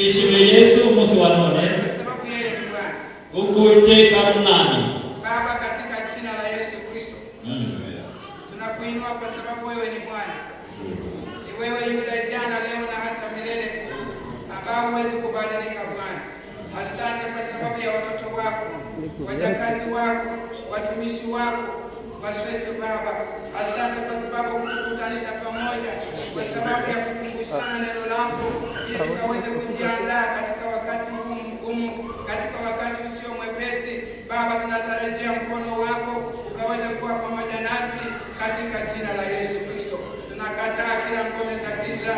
Twishimiye Yesu umunsi wa none kwa sababu yeye ni Bwana. Ukuiteka runani. Baba, katika jina la Yesu Kristo tunakuinua kwa sababu wewe ni Bwana. Ni wewe yule jana, leo na hata milele, ambao huwezi kubadilika Bwana. Asante kwa sababu ya watoto wako, wajakazi wako, watumishi wako Waswese Baba. Asante kwa sababu kutukutanisha pamoja, kwa sababu ya kukumbushana neno lako, ili tukaweze kujiandaa katika wakati huu mgumu, katika wakati usio mwepesi. Baba, tunatarajia mkono wako ukaweze kuwa pamoja nasi katika jina la Yesu Kristo. Tunakataa kila ngome za giza.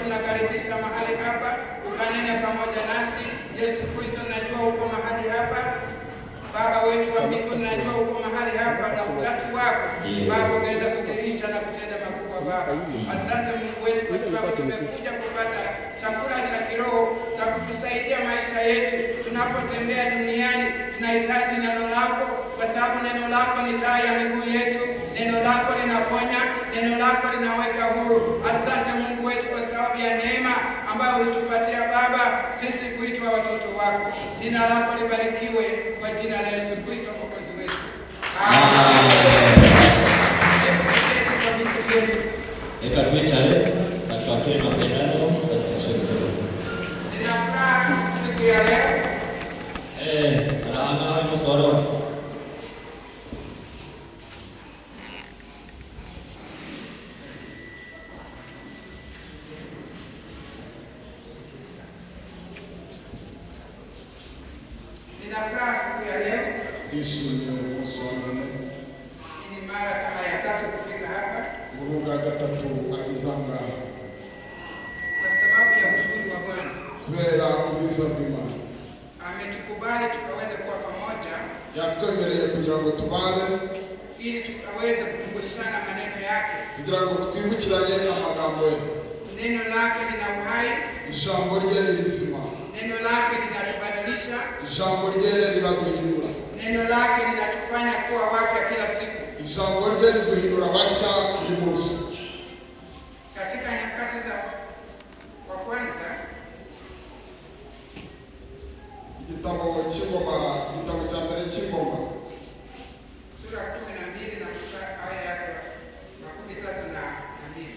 Tunakaribisha mahali hapa, ukanene pamoja nasi. Yesu Kristo, najua uko mahali hapa. Baba wetu wa mbinguni, najua uko mahali hapa, na utatu wako Baba ungeweza kudirisha na kutenda makubwa Baba. Asante Mungu wetu kwa sababu tumekuja kupata chakula cha kiroho cha kutusaidia maisha yetu. Tunapotembea duniani tunahitaji neno lako, kwa sababu neno lako ni taa ya miguu yetu. Neno lako linaponya, neno lako linaweka huru. Asante Mungu wetu kwa sababu ya neema ambayo ulitupatia Baba, sisi kuitwa watoto wako. Jina lako libarikiwe kwa jina la Yesu Kristo Mwokozi wetu. Eka twicare atwakire mapendano za ninafuraha siku ya leo. Arahanga musoro. Ninafuraha siku ya leo. Ndishimye umunsi wa none. Ni mara kama ya tatu kufika hapa, Urubuga gatatu ageze ngaha kwa sababu ya uzuri wa Bwana. kubera ubwiza bw'Imana. Ametukubali tukaweze kuwa pamoja, Yatwemereye kugira ngo tubane, ili tukaweze kukumbushana maneno yake. kugira ngo twibukiranye amagambo ye. Neno lake lina uhai, Ijambo rye ni rizima, neno lake linatubadilisha, ijambo rye riraduhindura, neno lake linatufanya kuwa wapya kila siku. ijambo rye riduhindura bashya buri munsi. Katika nyakati za wa kwanza, Igitabo cya mbere cy'Ingoma sura 12 na mstari aya yake 32.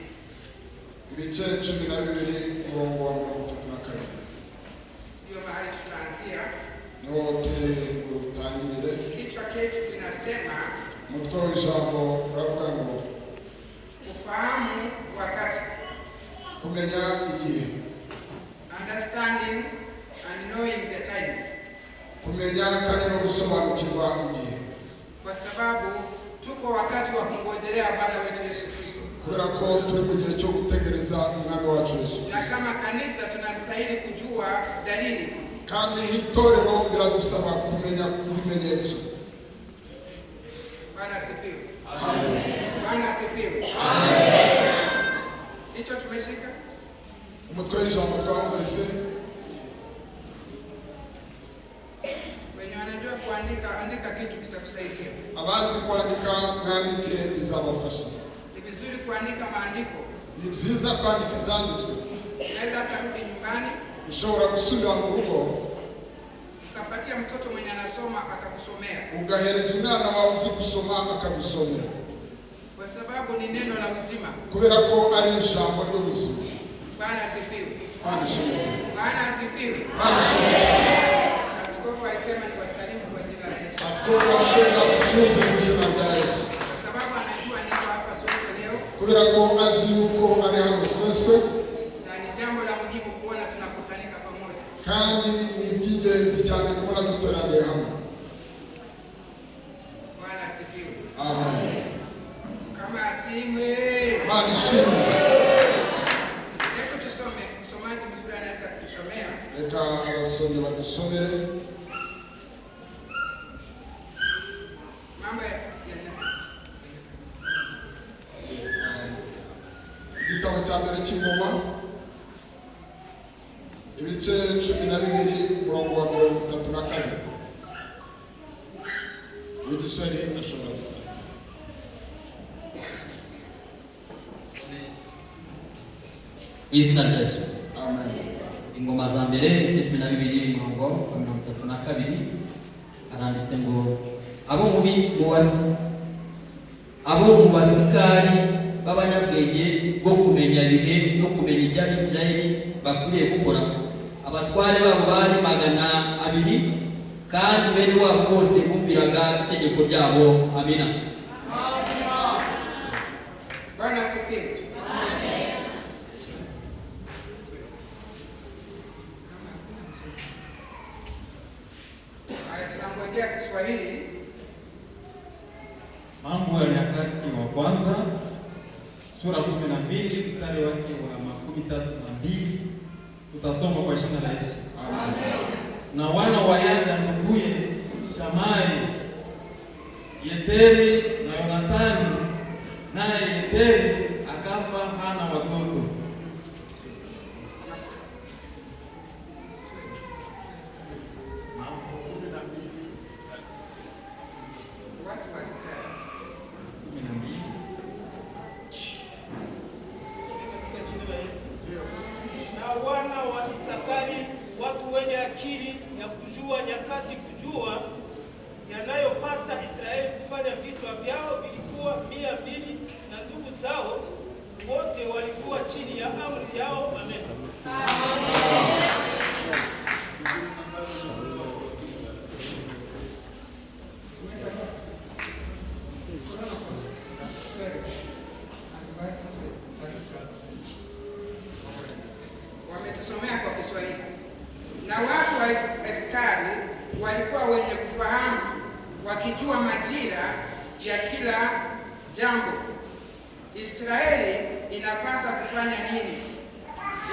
ibice 12 umurongo wa 34. Ndio mahali tutaanzia. Niho turi gutangirire. Kichwa chetu kinasema Umutwe w'ijambo uravuga ngo ufahamu wakati, kumenya igihe, understanding and knowing the times. kumenya kandi no gusobanukirwa igihe, Kwa sababu tuko wakati wa kungojelea Bwana wetu Yesu Kristo. kubera ko turi mu gihe cyo gutegereza umwami wacu Yesu. Na kama kanisa tunastahili kujua dalili. Kandi nk'itorero biradusaba kumenya ibimenyetso. Bwana asifiwe. Amen. Bwana asifiwe. Amen. Hicho tumeshika. Umutwe w'ijambo twawumvise. Wenye wanajua kuandika, andika kitu kitakusaidia. Abazi kwandika mwandike bizabafasha. Ni vizuri kuandika maandiko. Ni byiza kwandika ibyanditswe. Unaweza hata rudi nyumbani, Ushobora gusubira mu rugo ukapatia mtoto mwenye anasoma akakusomea, ugahereza umwana wawe uzi gusoma akagusomera, kwa sababu ni neno la uzima. kubera ko ari ijambo ry'ubuzima. Bwana asifiwe. Bwana asifiwe. Bwana asifiwe. Bwana asifiwe. Askofu alisema ni wasalimu kwa jina la Yesu. Askofu anapenda kusuza ubuzima bwa Yesu, Kwa sababu anajua niko hapa sote leo, kubera ko azi yuko ari hano twese, na ni jambo la muhimu kuona tunakutanika pamoja. kandi ni iby'ingenzi cyane kubona duteraniye hamwe. Bwana asifiwe. Amen. Kama asimwe. Bwana ishimwe. Hebu tusome. Msomaji mzuri anaweza kutusomea. Reka abasomyi badusomere Mambo ya igitabo cya mbere cy'Ingoma ibice 12 umurongo wa 34. Igiswahili ashobora. izina rya Yesu. Amen. Ingoma za mbere 12 mirongo 32 aranditse ngo abo mu basikari b'abanyabwenge bwo kumenya ibihe no kumenya iby'Abisirayeli bakwiriye gukora. Abatware babo bari 200 kandi bene wabo bose bumviraga itegeko ryabo. Amina. Bwana asifiwe. Haya, tunangojea Kiswahili. Mambo ya Nyakati wa kwanza sura 12 mstari wake wa 32. Tutasoma kwa jina la Yesu. Amen. Na wana wa Yada nduguye Shamai, Yeteri na Yonathani, naye Yeteri akafa hana watoto. Na wana wa Isakari, watu wenye akili ya kujua nyakati, kujua yanayopasa Israeli kufanya vichwa vyao vilikuwa 200 na ndugu zao wote walikuwa chini ya amri yao. Amen. Wametusomea kwa Kiswahili. Na watu wa Eskari walikuwa wenye kufahamu, wakijua majira ya kila jambo. Israeli inapasa kufanya nini?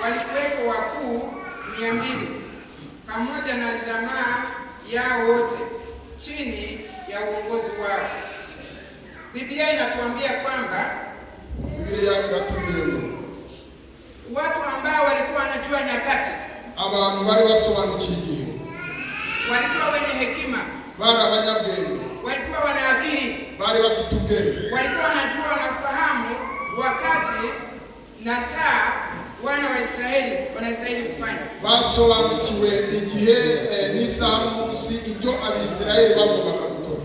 Walikuwepo wakuu 200 pamoja na jamaa yao wote chini ya uongozi wao. Biblia inatuambia kwamba watu ambao walikuwa wanajua nyakati, abantu bari basobanukiwe, walikuwa wenye hekima, bari abanyabwenge, walikuwa wana akili, bari bafite ubwenge, walikuwa wanajua, wanafahamu wakati na saa wana wa Israeli wanastahili kufanya. basobanukiwe igihe n'isaha munsi ibyo Abisirayeli bagombaga gukora,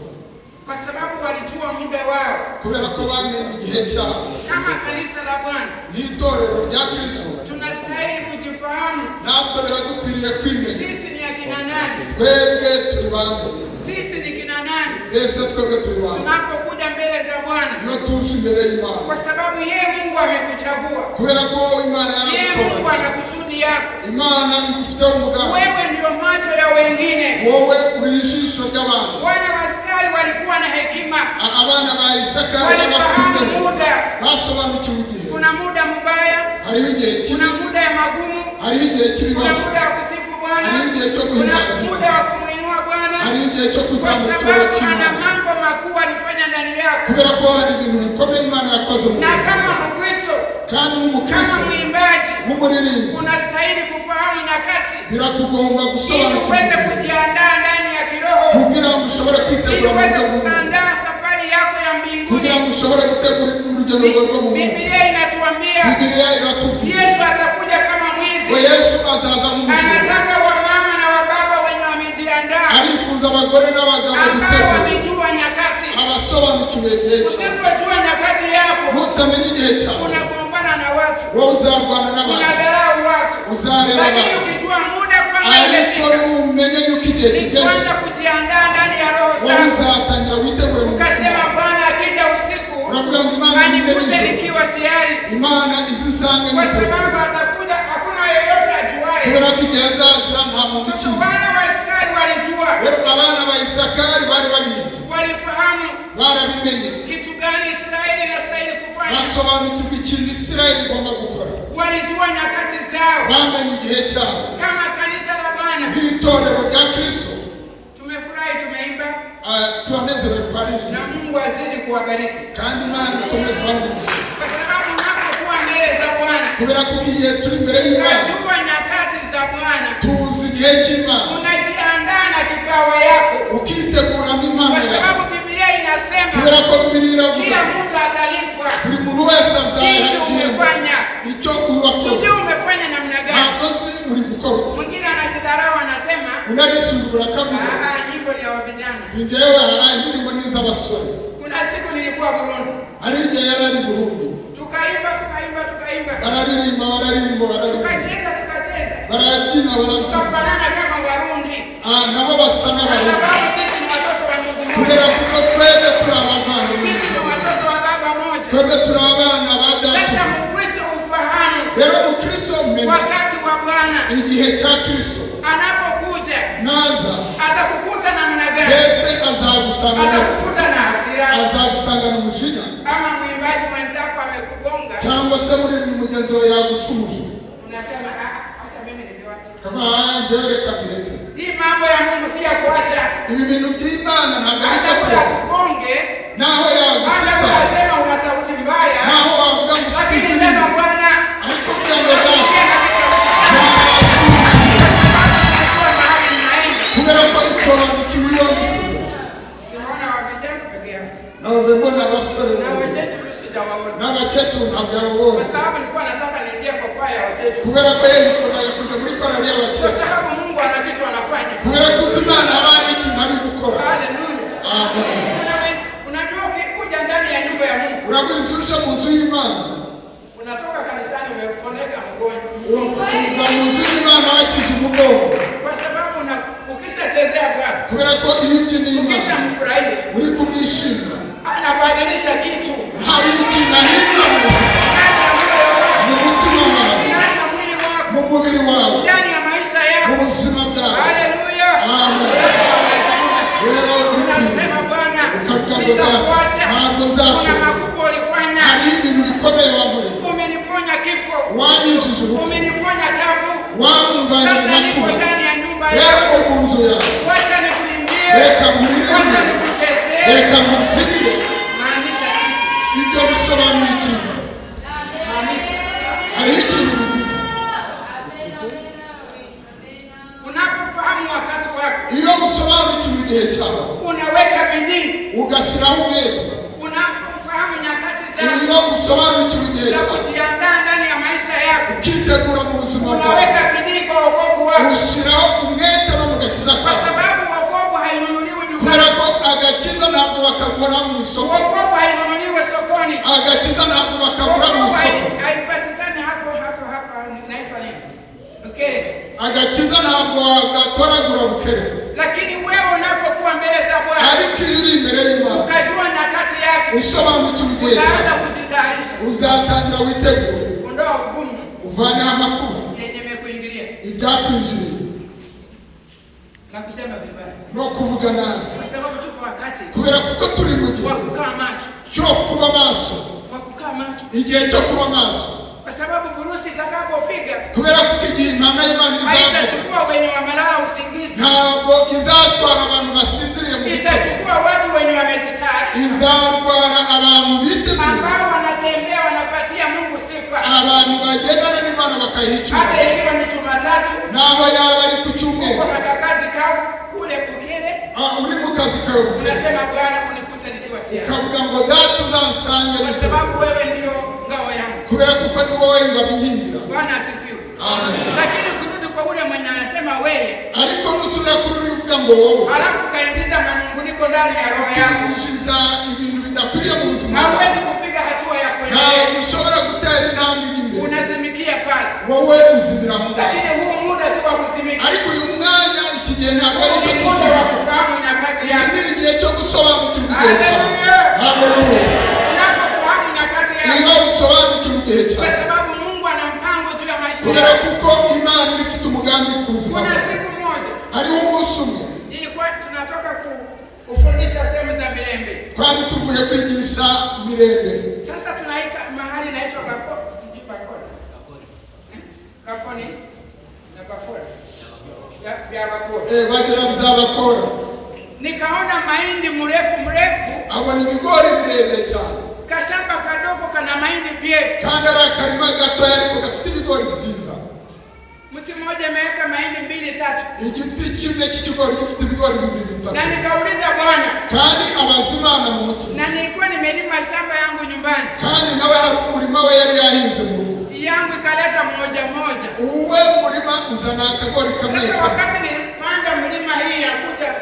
kwa sababu walijua muda wao, kubera ko bamenye igihe cyabo. Kama kanisa la Bwana, n'itorero rya Kristo, tunastahili kujifahamu. natwe biradukwiriye kwimenya Sisi ni akina nani? twebwe turi bande. Sisi ni kina nani? Mbese twebwe turi bande tunapokuja mbele za Bwana? iyo tuje imbere y'Imana, kwa sababu yeye Mungu amekuchagua. kubera ko Imana yeye Mungu yaragutoye. ana kusudi yako. Imana igufiteho umugambi. Wewe ndio macho ya wengine. Wowe uri ijisho ry'abantu. Wana wa Israeli walikuwa na hekima. Abana ba Isakari walifahamu muda. basobanukiwe igihe. Kuna muda mubaya, hariho igihe kibi, kuna muda ya magumu, hariho igihe kibi, kuna muda wa kusifu Bwana, hariho igihe cyo kuna guhimbaza, muda wa kumuinua Bwana, hariho igihe cyo kwa kuzamura sababu icyubahiro ana cy'Imana, mambo makuu alifanya ndani yako. kubera ko hari ibintu bikomeye Imana yakoze mu na buzima. kama Mkristo, kandi kama nk'umukristo, mwimbaji, nk'umuririmbyi, unastahili kufahamu nyakati birakugomba ili gusobanukirwa uweze kujiandaa ndani ya kiroho, kugira ngo ushobore ili kwitegura uweze mu buryo kuandaa safari yako ya mbinguni. kugira ngo ushobore gutegura urugendo rwo mu buryo. Biblia inatuambia Biblia iratubwira Yesu atakuja kama mwizi. ko Yesu azaza nk'umujura. Anataka wamama na wababa wenye wamejiandaa, arifuza abagore n'abagabo ambao gutegura, wamejua nyakati. abasobanukiwe igihe cyawe. Usipojua nyakati yako, mutamenya igihe cyawe, unagombana na watu, wowe uzarwana n'abantu, unadharau watu. uzareba Lakini abantu. ukijua muda kwamba ariko imefika, numenye yuko igihe ni kigeze, kuanza kujiandaa ndani ya roho wowe zako. uzatangira witegure mu Ukasema buzima. Bwana akija usiku, uravuga ngo Imana anikute nijoro, nikiwa tayari, Imana izisange kwa nijoro, sababu atakuja, hakuna yeyote ajuaye. kubera ko igihe azazira nta muntu Sasa ukizi. wana wa Israeli walijua, rero abana ba Isakari bari babizi, walifahamu barabimenye, kitu gani Israeli inastahili kufanya. basobanukirwa ikintu Isirayeli igomba gukora, Walijua nyakati zao. bamenye igihe cyabo. Kama kanisa la Bwana nk'itorero rya Kristo tumefurahi, tumeimba, turanezerewe na twaririmba, Mungu azidi kuwabariki, kandi Imana ikomeze barumugisha, kwa sababu unapokuwa mbele za Bwana, kubera ko igihe turi imbere y'Imana unajua nyakati za Bwana, tuzi igihe cy'Imana, unajiandaa na kipawa yako, ukitegura n'Imana kwa yawe, sababu Biblia inasema kubera ko Bibiliya iravuga kila mtu atalipwa buri muntu wese kitu azahakira umefanya. icyo uwakoze. Sijui ngarisuzugura kabiri. Nyimbo ni ya vijana. Njyewe indirimbo ni iz'abasore. Kuna siku nilikuwa Burundi. Ari igihe yari ari Burundi. Tukaimba. Bararirimba. Tukacheza. Barabyina barabyina. Tukafanana kama Warundi. Nabo basa n'Abarundi. Sababu sisi ni watoto wa ndugu moja. Kubera kuko twebwe turi abavandimwe. Sisi ni watoto wa baba moja. Twebwe turi abana ba data. Sasa Mkristo ufahamu. Rero Mkristo umenye. Wakati wa Bwana. Igihe cha Kristo. Anapokuja. Naza. Atakukuta namna gani? Yesu azagusanga. Atakukuta na hasira. Azagusanga n'umujinya. Ama mwimbaji mwenzako amekugonga. Cyangwa se muri mugenzi wawe yagucumuje. Unasema acha mimi nimewacha. Kama njyewe reka bireke. Hii mambo ya Mungu si ya kuacha. Ibi bintu by'Imana ntabwo ari Hata kula kugonge. naho yagusika. Hata unasema una sauti mbaya. Naho wavuga ngo lakini sema Bwana. ariko kugira ngo kubera ko bisobanukiwe iyo unaona wavijana tabia. nahoze mbona abasore Na wachechu sijawaona. n'abakecuru ntabwo yababonye. Kwa sababu nilikuwa nataka niingie kwa kwaya ya wachechu. Kubera ko yifuzaga kujya muri korali Kwa y'abakecuru. sababu Mungu ana kitu anafanya. Kubera ko Imana haba hari ikintu ari gukora. Haleluya. Unajua ukikuja ndani ya nyumba ya Mungu. Urabizusha mu nzu y'Imana. Unatoka kanisani umeponeka mgonjwa. Uva mu nzu y'Imana wakize umugongo. Kwa sababu ukishachezea Bwana. Kubera ko iyo ubyina Imana. Ukishamfurahia. Uri kumwishimira. Anabadilisha kitu. Hari ikintu ahindura mu mutima wawe. Mu mubiri wawe. Ndani ya maisha yako. Mu buzima bwawe. Haleluya. Amen. Unasema Bwana, sitakuacha. Kuna makubwa ulifanya. Hari ibintu bikomeye waburi. Umeniponya kifo. Wanyishije urupfu. Umeniponya tabu. Wamvanye sasa niko makuba. ndani ya nyumba Reka yako. mu nzu yawe. Wacha nikuimbie. Reka muririmbe. Wacha nikuchezee. Reka musigire. Maanisha kitu. Ibyo bisobanuye ikintu. Maanisha. Hariho ikintu bivuze. Unapofahamu wakati wako. Iyo usobanukiwe igihe cyawe. Unaweka bidii. Ugashyiraho umwete. Unapofahamu nyakati zako. Iyo usobanukiwe igihe za cyawe. kujiandaa ndani ya maisha yako. Ukitegura mu buzima bwawe. Unaweka bidii kwa wokovu wako. Ushyiraho umwete no mu gakiza Kwa kawe. sababu wokovu hainunuliwi dukani. Kubera ko agakiza ntabwo bakagura mu isoko. Wokovu hainunuliwi sokoni. Agakiza ntabwo bakagura mu isoko. Haipatikani hapo inaitwa nini? Okay. Agakiza ntabwo wagatoragura bukere. Lakini wewe unapokuwa mbele za Bwana. Ariko iyo uri imbere y'Imana. Ukajua nyakati yake. Usobanukiwe igihe cyawe. Utaanza kujitayarisha. Uzatangira witegure. Ondoa ugumu. Uvaneho amakuru. Yenye mekuingilia. Ibyakwinjiriye. Na kusema vibaya. No kuvuga nabi. Kwa sababu tuko wakati. Kubera kuko turi mu gihe. Wa kukaa macho. Cyo kuba maso. Wa kukaa macho. Igihe cyo kuba maso. Kwa sababu burusi itakapopiga. Kubera kuko igihe impama y'Imana izavuga. Haitachukua wenye wamelala usingizi. Ntabwo izatwara abantu basinziriye mu gitondo. Itachukua watu wenye wamejitayarisha. Izatwara abantu biteguye. Ambao wanatembea wanapatia Mungu sifa. Abantu bagendana n'Imana bakayicyura. Hata ikiwa ni Jumatatu. Naho yaba ari ku cyumweru. Uko na kazi kao kule Bukere. Uri mu kazi kawe. Unasema Bwana unikute nikiwa tayari. Ukavuga ngo data uzansange. Kwa sababu wewe ndio ngao yangu. Kubera kuko ni wowe ngabo inkingira. Bwana asifiwe. Amen. Lakini kurudi kwa ule mwenye anasema wewe. Ariko nusubira kuri uvuga ngo wowe. Alafu kaingiza manunguniko ndani ya roho yako. Ushiza ibintu bidakwiriye mu buzima. Hauwezi kupiga hatua ya kuendelea. Ntabwo ushobora gutera intambwe imbere. Unazimikia pale. Wowe uzimira mu. Lakini huu muda si wa kuzimika. Ariko uyu mwanya iki gihe ntabwo ari Ni muda wa kufahamu nyakati yako. Iki ni igihe cyo gusobanukirwa igihe cyawe. Haleluya. Haleluya. Unapofahamu nyakati yako. Iyo usobanukirwa igihe cyawe. Kwa sababu Mungu ana mpango juu ya maisha Kubera yako. kuko Imana ifite umugambi ku buzima Kuna bwawe. siku moja. Hariho umunsi umwe. Ilikuwa tunatoka kufundisha sehemu za Mirembe. Twari tuvuye kwigisha Mirembe. Sasa tunaika mahali inaitwa Bakora. Sijui Bakora. Kaponi na Bakora. Ya Bakora. Bagera bizabakora. Nikaona mahindi mrefu Abona ibigori birebire cyane. kashamba kadogo kana mahindi pia. Kandi ari akarima gato ariko gafite ibigori byiza. Mti mmoja ameweka mahindi 2-3. Igiti kimwe cy'ikigori gifite ibigori 2-3. Na nikauliza Bwana. Kandi abazimana mu mutima. Na nilikuwa nimelima shamba yangu nyumbani. Kandi nawe hari umurima we yari yahinze mu rugo. Yangu ikaleta mmoja. Uwe murima uzana akagori kamwe. Sasa wakati nilikuwa napanda mlima hii ya kuja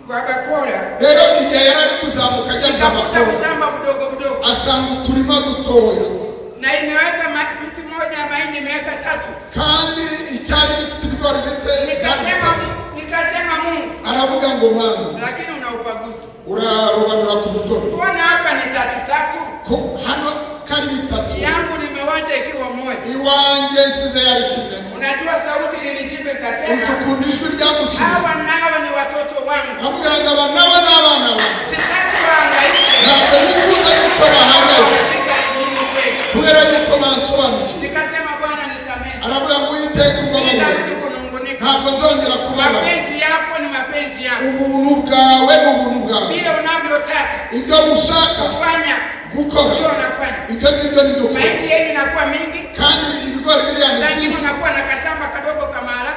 Rwabakora. Rero igihe yari ari kuzamuka ajya Nikakuta mshamba budogo asanga uturima dutoya, na imeweka miti moja ya mahindi imeweka 3, kandi icyari gifite ibigori bite. Nikasema Mungu, aravuga ngo Mana, lakini una upaguzi, urarobanura ku butoni. Mbona hapa ni 3 hano kari bitatu, yangu nimewacha ikiwa moja, iwanjye nsize yari kimwe. Unajua sauti ilinijibu ikasema, uzukunda ijwi ryamusubiza, hawa nao ni watoto wangu, amubwira aba nabo ni abana banjye, sitaki wahangaike, ntabwo nifuza yuko bahangayika kubera yuko bansobanukiwe. Nikasema Bwana nisamehe, aravuga ngo Uwiteka sitarudi kunungunika, ntabwo nzongera kubabara. mapenzi yako ni mapenzi yako, ubuntu bwawe ni ubuntu bwawe, vile unavyotaka ibyo ushaka kufanya gukora ndio unafanya. ibyo ngibyo ni byo. Mahindi yenu inakuwa mingi, kandi ibigori biriya ni sasa byinshi, unakuwa na kashamba kadogo kamara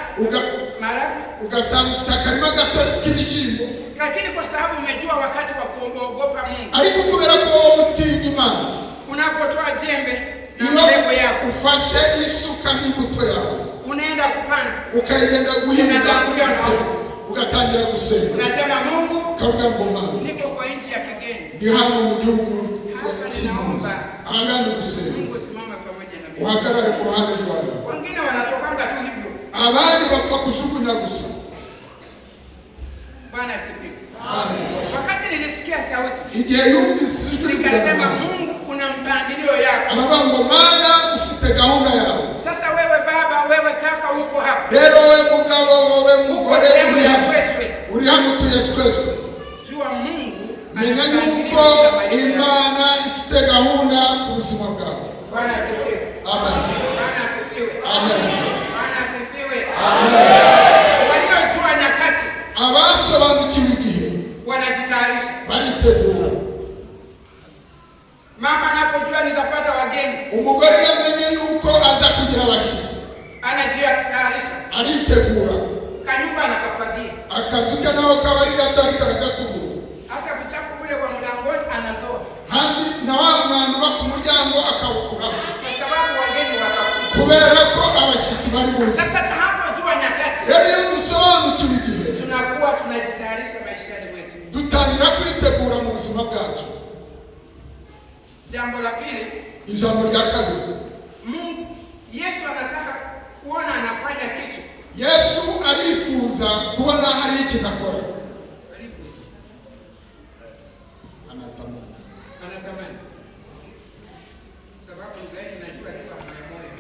ugasanga ufite akarima gato k'ibishyimbo, lakini kwa sababu umejua wakati wa kuogopa Mungu, ariko kubera ko wowe utinya Imana, unapotoa jembe na mbegu yako, ufashe isuka n'imbuto yawe, unaenda kupanda, ukagenda guhinga, ugatangira gusenga, unasema Mungu, ukavuga ngo Mana, niko kwa nchi ya kigeni, ndi hano mu gihugu ninaomba ahangane gusenga. Mungu simama pamoja na mimi, uhagarare ku ruhande rwawe. Wengine wanatokanga tu hivyo, abandi bapfa kujugunya gusa. Bwana asifiwe. Wakati nilisikia sauti, igihe yumvise ijwi, nikasema Mungu kuna mpangilio yako, aravuga ngo Mana, ufite gahunda yawe. Sasa wewe baba, wewe kaka, uko hapa, rero wowe mugabo, wowe mugore, uri hano tuyesweswe, jua Mungu menya yuko Imana ifite gahunda ku buzima bwawe. Bwana asifiwe. Amen. Bwana asifiwe. Amen. Bwana asifiwe. Amen. Waliojua nyakati, abasobanukiwe igihe, wanajitayarisha, baritegura. Mama anapojua nitapata wageni, umugore yamenye yuko aza kugira abashyitsi, anajitayarisha, aritegura. kanyumba anakafagia, akazi ke naho kaba ari gato ariko aragakubura, hata buchafu bule kwa mlangoni anatoa, kandi na wa mwanda uba ku muryango akawukuraho, kwa sababu wageni watakuja, kubera ko abashyitsi bari mu nzu. Sasa tunapojua nyakati, rero iyo dusobanukiwe igihe, tunakuwa tunajitayarisha maishani mwetu, dutangira kwitegura mu buzima bwacu. Jambo la pili, ijambo rya kabiri, Mungu Yesu anataka kuona anafanya kitu. Yesu arifuza kubona hari ikintu akora. Anatamani. Sababu gani? Najua tu moyo.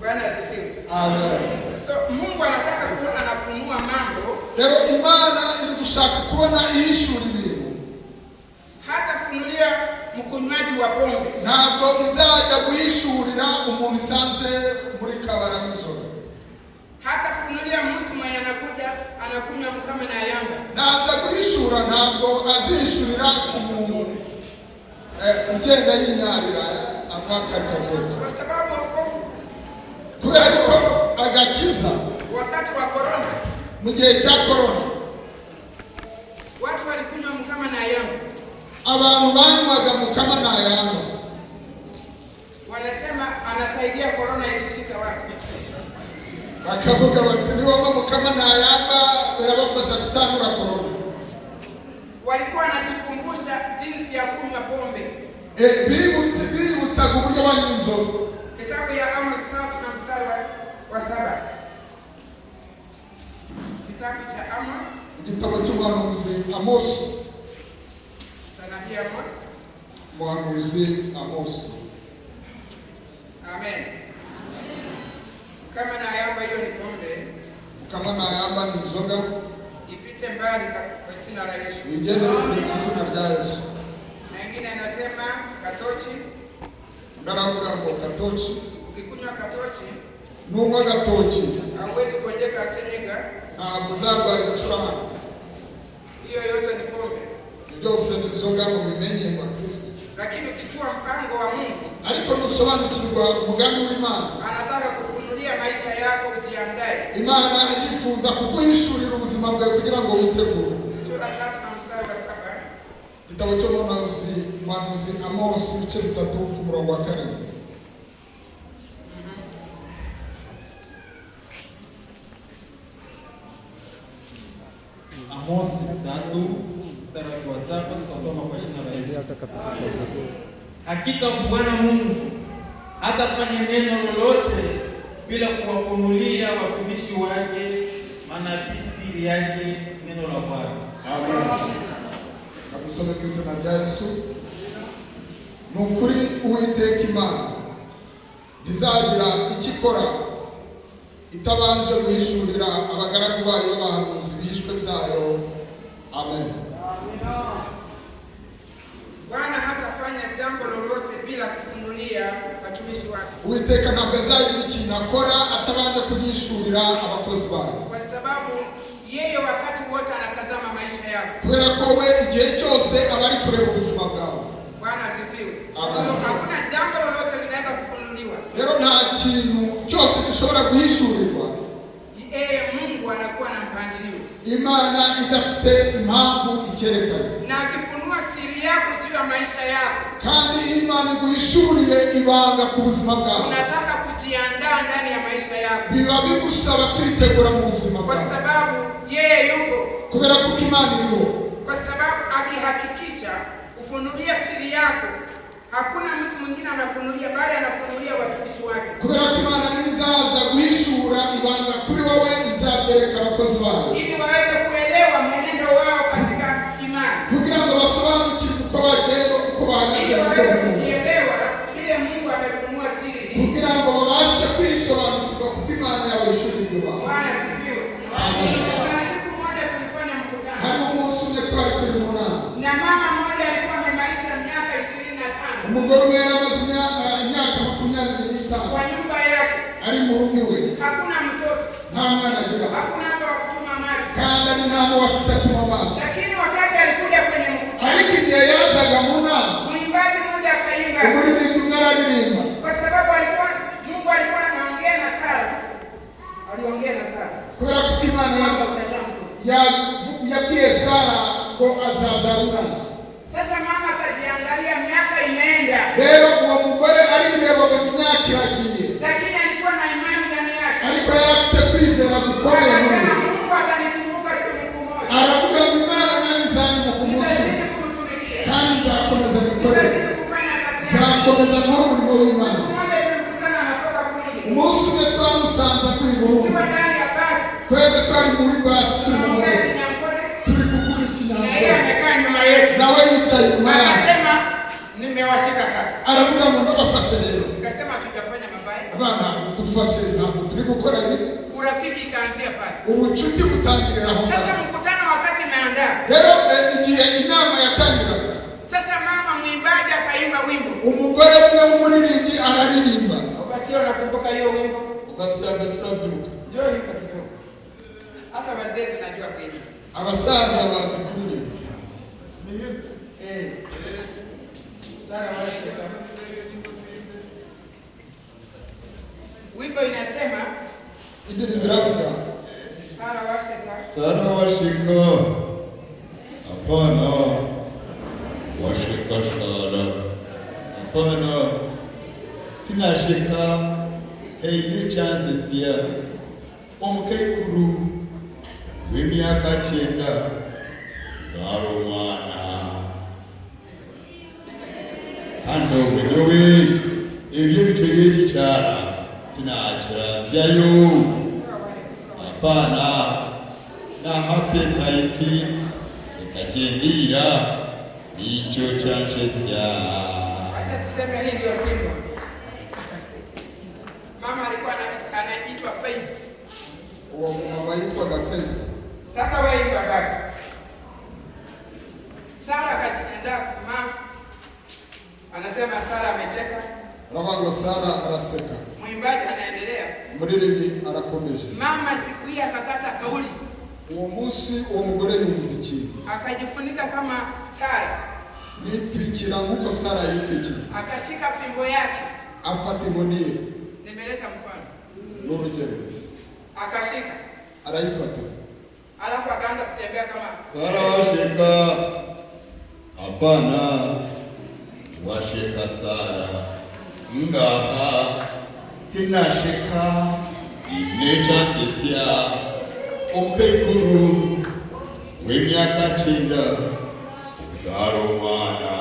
Bwana asifiwe. Amen. So Mungu anataka kuona anafunua mambo. Rero Imana iri gushaka kubona ihishura ibintu. Hata funulia mkunywaji wa pombe, ntabwo izajya guhishurira umuntu isanze muri kabara n'inzoga. hata funulia mtu mwenye anakunywa mkama na yamba, naza guhishura ntabwo azishurira umuntu ugenda yinyarira amwakarika zote, kwa sababu kubera yuko agakiza wakati wa corona, mu gihe cya corona, watu walikunywa mkama na yamba, abantu banywaga mukama na yamba, wanasema anasaidia corona isishike watu, bakavuga bati niba mukama na yamba birabafasha gutangura corona. Walikuwa wanajikumbusha jinsi ya kunywa pombe. bibutsaga uburyo banywa inzoga. Kitabu ya Amos 3 na mstari wa 7. Kitabu cha Amos, igitabo cy'umuhanuzi Amos, nabii Amos, umuhanuzi Amos. Amen. Kama na yamba hiyo ni pombe, kama na yamba ni inzoga, ipite mbali kwa jina la Yesu. igende mu izina rya Yesu. Na ingine anasema katochi, ngaravuga ngo katochi, ukikunywa katochi, nunywa gatochi hauwezi kuonjeka senyega, ntabwo uzarwara ibicurane. hiyo yote ni pombe. byose ni inzoga mu bimenye kwa Kristo. Lakini ukijua mpango wa Mungu, ariko nusobanukirwa umugambi w'Imana, anataka kufunulia maisha yako, ujiandae. Imana irifuza kuguhishurira ubuzima bwawe kugira ngo witegure. Sura 3 na mstari wa 7. Igitabo cy'umuhanuzi Amos ibice 3 ku murongo wa 4. Hakika Bwana Mungu hatafanya neno lolote bila kuwafunulia watumishi wake manabii siri yake, neno la Bwana. Amen. Nagusome ku izina rya Yesu. Nukuri Uwiteka Imana ntizagira icyo ikora itabanje guhishurira abagaragu bayo b'abahanuzi bishwe byayo. Amen. Bwana hatafanya jambo lolote bila kufunulia watumishi wake. Uwiteka ntabwo azagira ikintu akora atabanje kugishurira abakozi bayo, Kwa sababu yeye wakati wote anatazama maisha yako. kubera ko we igihe cyose aba ari kureba ubuzima bwawe. Bwana asifiwe. Amen. So hakuna jambo lolote linaweza kufunuliwa. Rero nta kintu cyose gishobora guhishurirwa Yeye Mungu anakuwa na mpangilio. Imana idafite impamvu icyerekana. Na akifunua siri yako juu ya maisha yako, Kandi Imana iguhishuriye ibanga ku buzima bwawe, unataka kujiandaa ndani ya maisha yako. biba bigusaba kwitegura mu buzima Kwa bwawe, sababu yeye yuko. kubera ko Imana iriho. Kwa sababu akihakikisha kufunulia siri yako, hakuna mtu mwingine anafunulia, bali anafunulia watumishi wake. Kubera ko Imana nizaza guhishura ibanga kuri wowe, izabyereka abakozi bayo Ili waweze kuelewa mwenendo wao katika imani. kugira ngo basobanukirwe uko bagenda, uko bahagaze Ili mu waweze bwoko, kujielewa vile Mungu amefunua siri hii. kugira ngo babashe kwisobanukirwa kuko Imana yabahishuriye ibanga. Bwana asifiwe. Kuna siku moja tulifanya mkutano. Hari umunsi umwe twari turi mu nama, Na mama mmoja alikuwa amemaliza miaka 25 umugore umwe yari amaze imyaka 25 kwa nyumba yake. ari mu rugo iwe, Hakuna mtoto, nta mwana agira, hakuna hata wa kutuma maji. kandi ari nta n'uwafite atuma amazi. Lakini wakati alikuja kwenye mkutano, Ariko igihe yazaga mu nama, mwimbaji mmoja akaimba, umuririmbyi umwe araririmba, kwa sababu Mungu alikuwa anaongea na Sara. Aliongea na Sara. kubera ko Imana yabwiye Sara ko azazarura. Sasa mama akajiangalia, miaka imeenda, Rero uwo mugore arirebaga mu myaka iragiye, lakini alikuwa na imani ndani yake. ariko yari afite kwizera gukomeye muri Akasema, we. Mungu atanikumbuka siku moja, Aravuga ngo Imana nayo izanyibuka ku munsi, nitazidi kumtumikia, kandi nzakomeza gukorera, nitazidi kufanya kazi yake. nzakomeza nkora umurimo w'Imana. Siku moja tulikutana, anatoka kwingi, Umunsi umwe twamusanze kuri Burundi, tukiwa ndani ya basi, twebwe twari muri basi turi mu tunaongea modoka, Kinyankole, turi kuvuga na yeye ikinyarwanda, amekaa nyuma yetu. nawe yicaye inyuma yacu. Akasema, nimewashika sasa. Aravuga ngo ndabafashe rero, Nikasema tujafanya mabaya. abana dufashe, ntabwo turi gukora bibi. Urafiki ikaanzia pale. Ubucuti butangirira aho Sasa ngaho. mkutano wakati umeandaa, Rero igihe inama yatangiraga, sasa mama mwimbaji akaimba wimbo. umugore umwe w'umuririmbyi araririmba. Basi nakumbuka hiyo wimbo. Ugasanga sinabyibuka. Njoo nipa kidogo. Hata wazee tunajua kuimba. Abasaza bazi kuririmba. Sara washika. Wimbo inasema Indirimbo iravuga, Sara washika. Sara washika, hapana, washika Sara, hapana, tinashika, ni chance siya, omukekuru w'imyaka 9 zara umwana, hano wenyewe ibyo bitweye cyara tinakiranzyayo, hapana, na hape kaiti ikajendira icho chanchezya. Acha tuseme hii ndio wimbo. Mama alikuwa anaitwa Faith. uwo mama yitwaga Faith. Sasa wewe imba baba. Sara akajiandaa, mama anasema Sara amecheka. Aravuga ngo Sara araseka, Mwimbaji anaendelea. umuririmbyi arakomeje. Mama siku hii akakata kauli, Uwo munsi uwo mugore yumva ikintu, akajifunika kama Sara, yitwikira nk'uko Sara yitwikira, akashika fimbo yake. afata inkoni ye, Nimeleta mfano. n'urugero, Akashika, arayifata, alafu akaanza kutembea kama Sara washika, hapana, washika Sara, ngaha tinashika ine chansesya, omukekuru w'imyaka 9 zara umwana.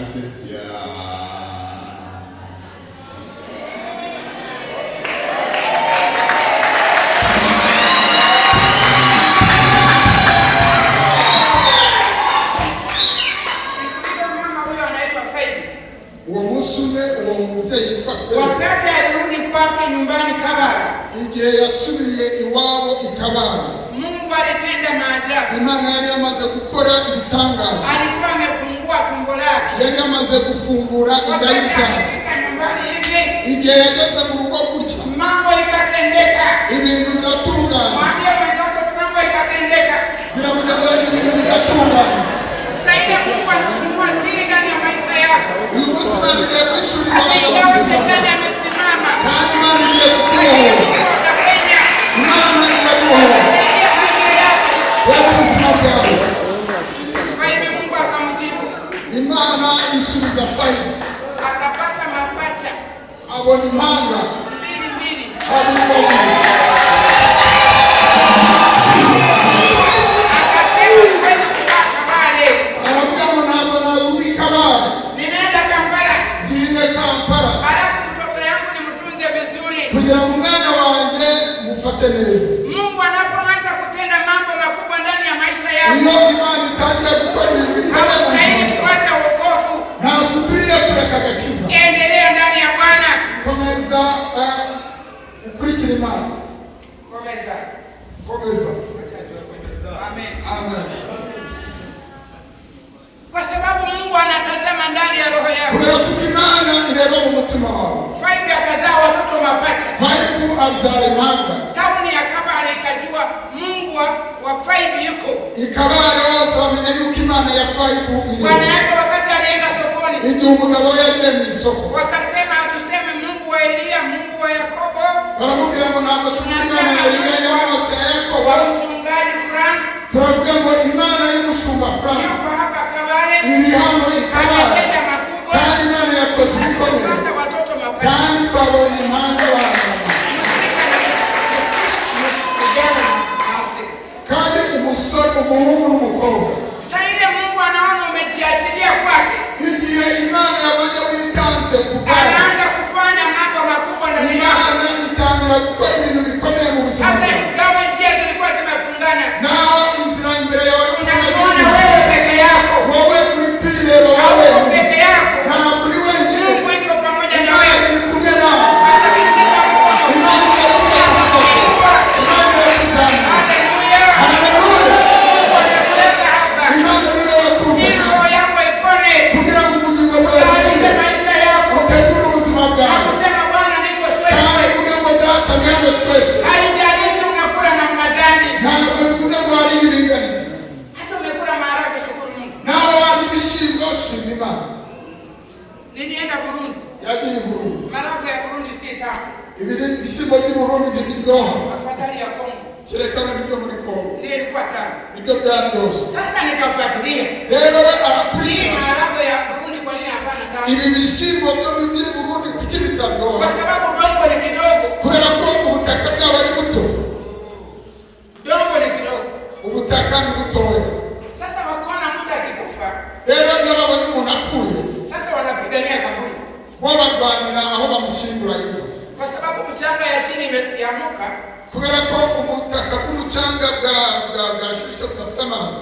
nsesia. Wakati alirudi kwake nyumbani Kabale, igihe yasubiye iwabo Ikabale, Mungu alitenda maajabu. Imana yari yamaze gukora ibitangaza. Alikuwa amefungua tumbo lake. Yari yamaze gufungura inda y'ibyaha. Alifika nyumbani hivi, igihe yageze mu rugo gutya, mambo ikatendeka. Ibintu biratungana. Mwambie mwenzako mambo ikatendeka. Biramugeza ibintu bigatungana. Sasa Mungu anafungua siri ndani ya maisha yako. Uyu munsi bagiye kwishuri Ingawa shetani amesimama, kandi Imana igiye kukubohora. Imana iragubohora. Wewe ubuzima bwawe. Faibi Mungu akamjibu. Imana isubiza Faibi. Akapata mapacha. Abona impanga. Mbili. Akasema siwezi kupata Kabale. Aravuga ngo ntabwo naguma Kabale. Ninaenda Kampala. Ngiye Kampala. Alafu mtoto yangu nimtunze vizuri. Kugira ngo umwana wanjye mufate neza. Mungu anapoanza kutenda mambo makubwa ndani ya maisha yako, iyo Imana itangiye gukora ibintu bikomeye, haustahili kuacha wokovu. ntabwo ukwiriye kureka agakiza. Endelea ndani ya Bwana. Komeza ukurikira Imana. Komeza. Amen. Kwa sababu Mungu anatazama ndani ya roho yako. Kubera ko Imana ireba mu mutima wawe. Faibi akazaa watoto mapacha. Faibi abyara impanga. Tauni ya Kabale ikajua Mungu wa Faibi yuko. Ikabale wose bamenya yuko Imana ya Faibi iri. Bwana yake wakati alienda sokoni, igihe umugabo yagiye mu isoko, wakasema hatuseme Mungu wa Elia, Mungu wa Yakobo, baramubwira ngo ntabwo tuvuga Imana ya Eliya, ya Mose, ya Yakobo, wa mchungaji Frank, turavuga ngo Imana y'umushumba Frank yuko hapa Kabale, iri hano Ikabale, ametenda makubwa, kandi Imana yakoze ibikomeye, hata watoto mapacha. kandi twabonye impanga abantu, kandi umusore, umuhungu n'umukobwa. Sasa ile Mungu anaona umejiachilia kwake, igihe Imana yabonye witanze kubwawe, anaanza kufanya mambo makubwa ndani yako. Imana itangira gukora ibintu bikomeye mu buzima Hata bwawe. ingawa njia zilikuwa zimefungana, naho inzira imbere yawe unajiona wewe peke yako, wowe uri kwireba wowe hauko peke yako. ntabwo uri wenyine. Mungu yuko pamoja na Imana wewe. iri kumwe nawe. Atakishika mkono. Imana irakufata ukuboko. Imana irakuzamura. Haleluya. Haleluya. Mungu anakuleta hapa. Imana niyo Ili yakuzanye roho yako ipone. kugira ngo ubugingo bwawe Tayarishe bukire, maisha yako. utegure ubuzima bwawe, Nakusema Bwana niko kandi swezi. uvuge ngo data mwene twese. Haijalishi unakula namna gani. Ntabwo bivuze ngo hari ibiringaniye. Hata umekula maharage, shukuru Mungu. nawe warya ibishyimbo, shima Imana. Nilienda Burundi. yagiye i Burundi. Maharage ya Burundi si tamu. Ibishyimbo by'i Burundi ntibiryoha, Afadhali ya Kongo. kerekana n'ibyo muri Kongo Ndiyo ilikuwa tamu. nibyo byaryoshye. Sasa nikafuatilia. rero we Hii arakurikira maharage ya Burundi kwa nini hapana tamu? ibi bishyimbo byo by'i Burundi kuki bitaryoha? Kwa sababu dongo ni kidogo. kubera ko ubutaka bwabo ari buto. Dongo ni kidogo. ubutaka ni butoya. Sasa wakiona mtu akikufa, rero iyo babonye umuntu apfuye, sasa wanapigania kaburi. bo barwanira aho bamushyingura iwe, Kwa sababu mchanga ya chini imeamuka, kubera ko ubutaka bw'umucanga bwashushe budafite amazi.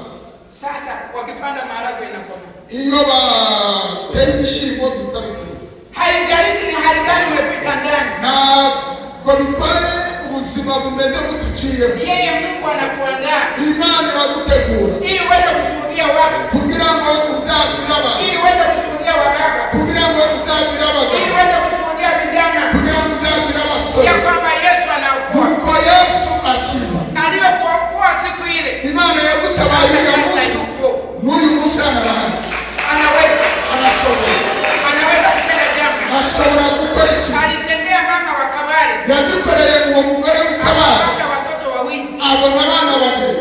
sasa wakipanda maharagwe inakoma. iyo bateye ibishyimbo bihita bikura. Haijalishi ni hali gani umepita ndani, ntabwo bitwaye ubuzima bumeze butuciyemo. yeye Mungu anakuandaa Imana iragutegura ili uweze kushuhudia watu, kugira ngo uzabwire abantu, ili uweze kushuhudia wababa, kugira ngo uzabwire ili abagabo, uweze kushuhudia vijana kugira ngo uzabwire abasore ya kwamba Yesu anaokoa. kuko Yesu akiza. Aliyokuokoa siku ile, Imana yagutabaye uyu sasa munsi, yupo. n'uyu munsi anarahari, Anaweza kutenda jambo. ashobora gukora ikintu. Alitendea mama wa Kabale, yagikoreye uwo mugore w'Ikabale, hata watoto wawili abona abana babiri,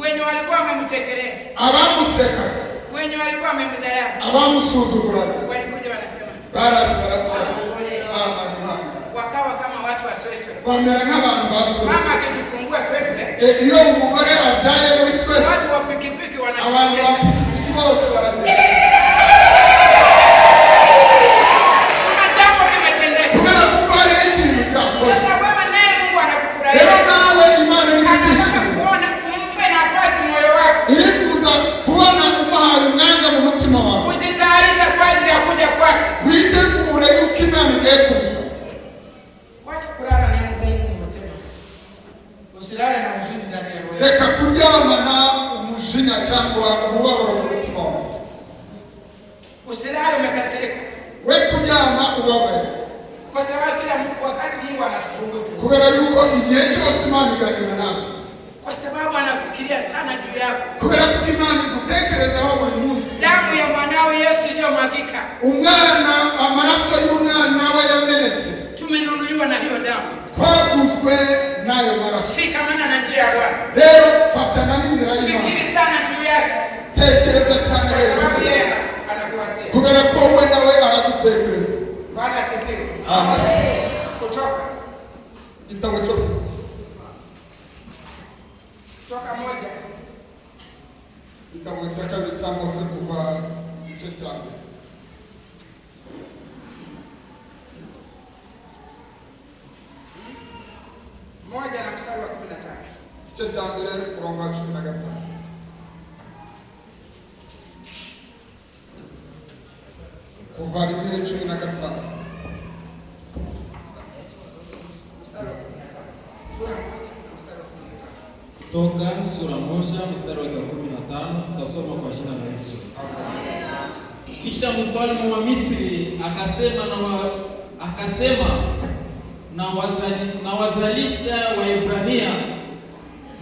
wenye walikuwa wamemchekelea, abamusekaga, wenye walikuwa wamemdharau, abamusuzuguraga, walikuja wanasema baraje barakora wakawa kama watu wa Sweswe. bamera nk'abantu basuzugura. Mama akijifungua Sweswe, iyo umugore abyaye muri Sweswe, watu wa pikipiki abantu wanachekesha. bapikipiki bose baragenda. kuryama ubabaye, kwa sababu kila wakati Mungu anatuchunguza, kubera yuko igihe cyose Imana iganira nawe, kwa sababu anafikiria sana juu yako, kubera ko Imana igutekerezaho buri munsi. Damu ya mwanawe Yesu iliyomwagika, umwana, amaraso y'umwana we yamenetse, tumenunuliwa na hiyo damu, twaguzwe nayo maraso. shikamana na njia ya Bwana, rero fatana n'inzira y'Imana, fikiri sana juu yake, tekereza cyane kwa Yesu, sababu yeye anakuwazia, kubera ko we nawe aragutekereza. Bwana asifiwe. Amen. Kutoka Igitabo cyo Kutoka 1, igitabo cya kabiri cya Mose kuva igice cya mbere. moja na mstari wa 15. Igice cya mbere umurongo wa 15. Kuva 15. Kutoka sura 1 mstari wa 15, tutasoma kwa jina la Yesu. Kisha mfalme wa Misri akasema na wazalisha Waebrania,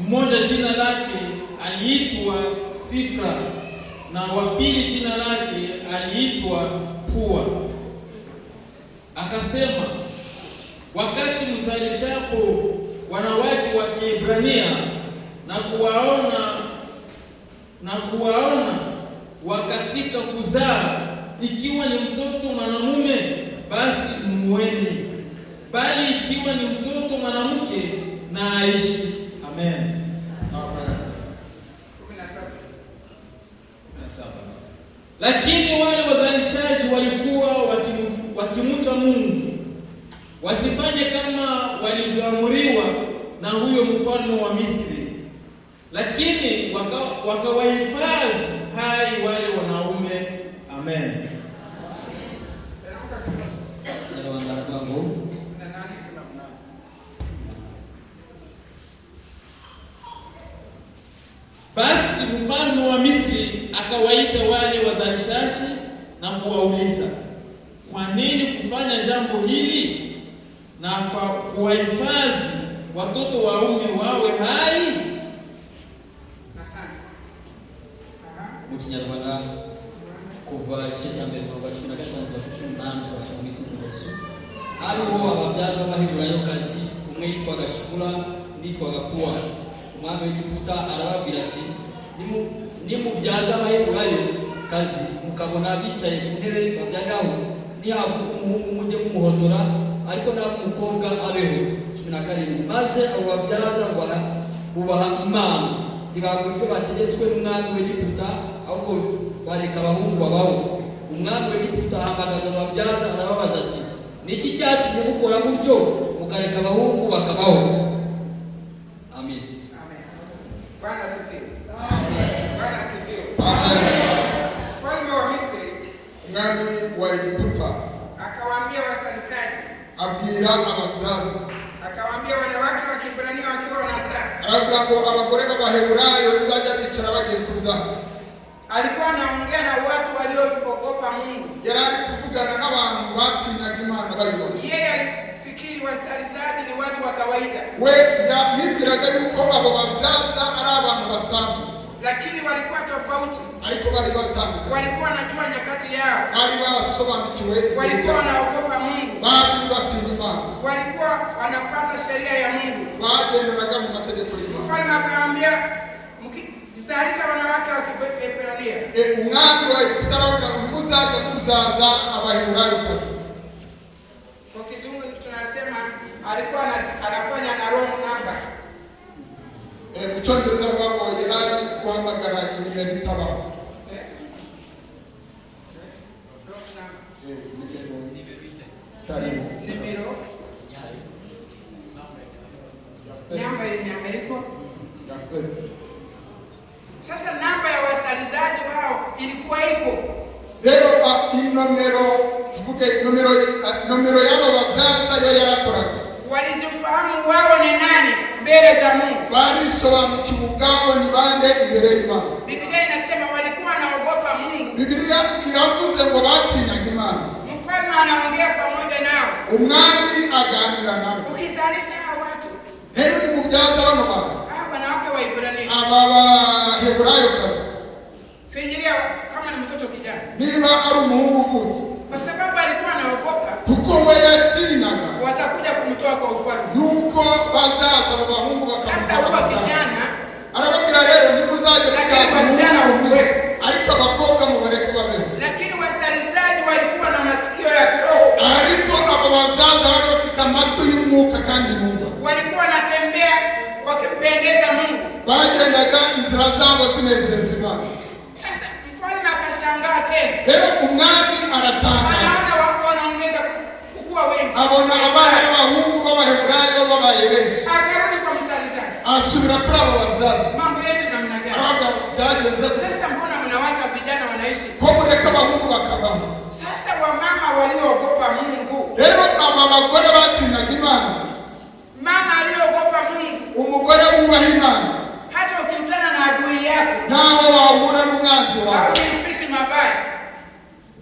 mmoja jina lake aliitwa Sifra na wa pili jina lake aliitwa Pua. Akasema, wakati mzalishapo wanawake wa Kiebrania na kuwaona wakatika kuzaa, ikiwa ni mtoto mwanamume basi mmueni, bali ikiwa ni mtoto mwanamke na aishi. Amen. Amen. 17. Lakini wale wazalishaji walikuwa wakimcha Mungu, wasifanye kama walivyoamriwa na huyo mfalme wa Misri, lakini wakawahifadhi hai wale wanaume. Amen. Basi mfalme wa Misri akawaita wale wazalishaji na kuwauliza, kwa nini kufanya jambo hili na kwa kuwahifadhi watoto waume wawe hai? Asante. Mu Kinyarwanda kuva igice cya mbere kuva 15 kugeza 18 turasoma mu izina rya Yesu. Hariho ababyaza b'Abaheburayokazi, umwe yitwaga Shifura undi yitwaga Pua. Umwami w'Egiputa arababwira ati, nimubyaza Abaheburayokazi mukabona bicaye ku ntebe babyariraho, nihavuka umuhungu mujye mumuhotora, ariko nabo umukobwa abeho. 17. Maze abo babyaza bubaha Imana, ntibakora ibyo bategetswe n'umwami w'Egiputa, ahubwo bareka abahungu babaho. Umwami w'Egiputa ahamagaza ababyaza arababaza ati, niki cyatumye mukora gutyo mukareka abahungu bakabaho? Amen. Bwana asifiwe. Bwana asifiwe. Mfalme wa Misri, umwami wa Egiputa, akawaambia wasalisaji, abwira ababyaza, akawaambia wanawake wa Kiebrania wakiwa wanazaa, arabwira ngo abagore b'Abaheburayo bajya bicara bagiye kubyara. Alikuwa anaongea na watu walioogopa Mungu. Yari ari kuvugana n'abantu batinyaga Imana bayibona. Yeye alifikiri wasalisaji ni watu wa kawaida, we yibwiraga yuko abo babyaza ari abantu basanzwe, lakini walikuwa tofauti. ariko bari batandukanye, Walikuwa wanajua nyakati yao, bari basobanukiwe, walikuwa wanaogopa Mungu, bari batinya Imana, walikuwa wanafuata sheria ya Mungu, bagenderaga mu mategeko y'Imana. Mfalme akamwambia, mkizalisha wanawake wa Kiebrania, umwami wa Egiputa arabwira ngo muzajya kuzaza Abaheburayokazi. kwa kizungu tunasema alikuwa anafanya na wrong number. Mu Cyongereza bavuga ngo yari guhamagara nimero itabaho. Namba yenye haiko. Gafete. Sasa namba ya wasalizaji wao ilikuwa iko. Rero inomero tuvuge nomero y'abo babyaza yo yarakoraga. Walijifahamu wao ni nani mbele za Mungu. Barisobanukiwe ubwabo ni bande imbere y'Imana. Biblia inasema walikuwa wanaogopa Mungu. Biblia iravuze ngo batinyaga Imana. Mfalme anaongea pamoja nao. umwami aganira nabo. Ukizalisha hawa watu, rero nimubyaza bano bantu hawa wanawake wa Ibrania, aba baheburayo kazi, fikiria kama ni mtoto kijana, niba ari umuhungu uvutse, kwa sababu alikuwa anaogopa kuko we yatinaga watakuja kumtoa kwa ufalme. nuko bazaza abo bahungu Sasa bakamutwara huwa mu bwami. kijana, Arababwira rero nimuzajya Lakini kubyaza wasichana umuhungu wakuwe. ariko abakobwa mubareke babeho. lakini wasalisaji walikuwa na masikio ya kiroho, ariko abo bazaza bari bafite amatwi y'umwuka kandi bumva, walikuwa wanatembea wakimpendeza Mungu. bagendaga inzira zabo zinezeza Imana. Sasa mfalme akashangaa tena, rero umwami aratangara, anaona wanaongeza kukua wengi, abona abana b'abahungu b'abaheburayo babaye benshi, akarudi kwa msalisaji, asubira kuri abo bazaza, mambo yetu namna gani? aravuga byagenze gute? Sasa mbona mnawacha vijana wanaishi? ko mureka abahungu bakabaho. Sasa wamama walioogopa Mungu, rero aba bagore batinyaga Imana, mama aliogopa Mungu, umugore wubaha Imana, hata ukikutana na adui yako naho wahura n'umwanzi wawe haulipisi mabaya,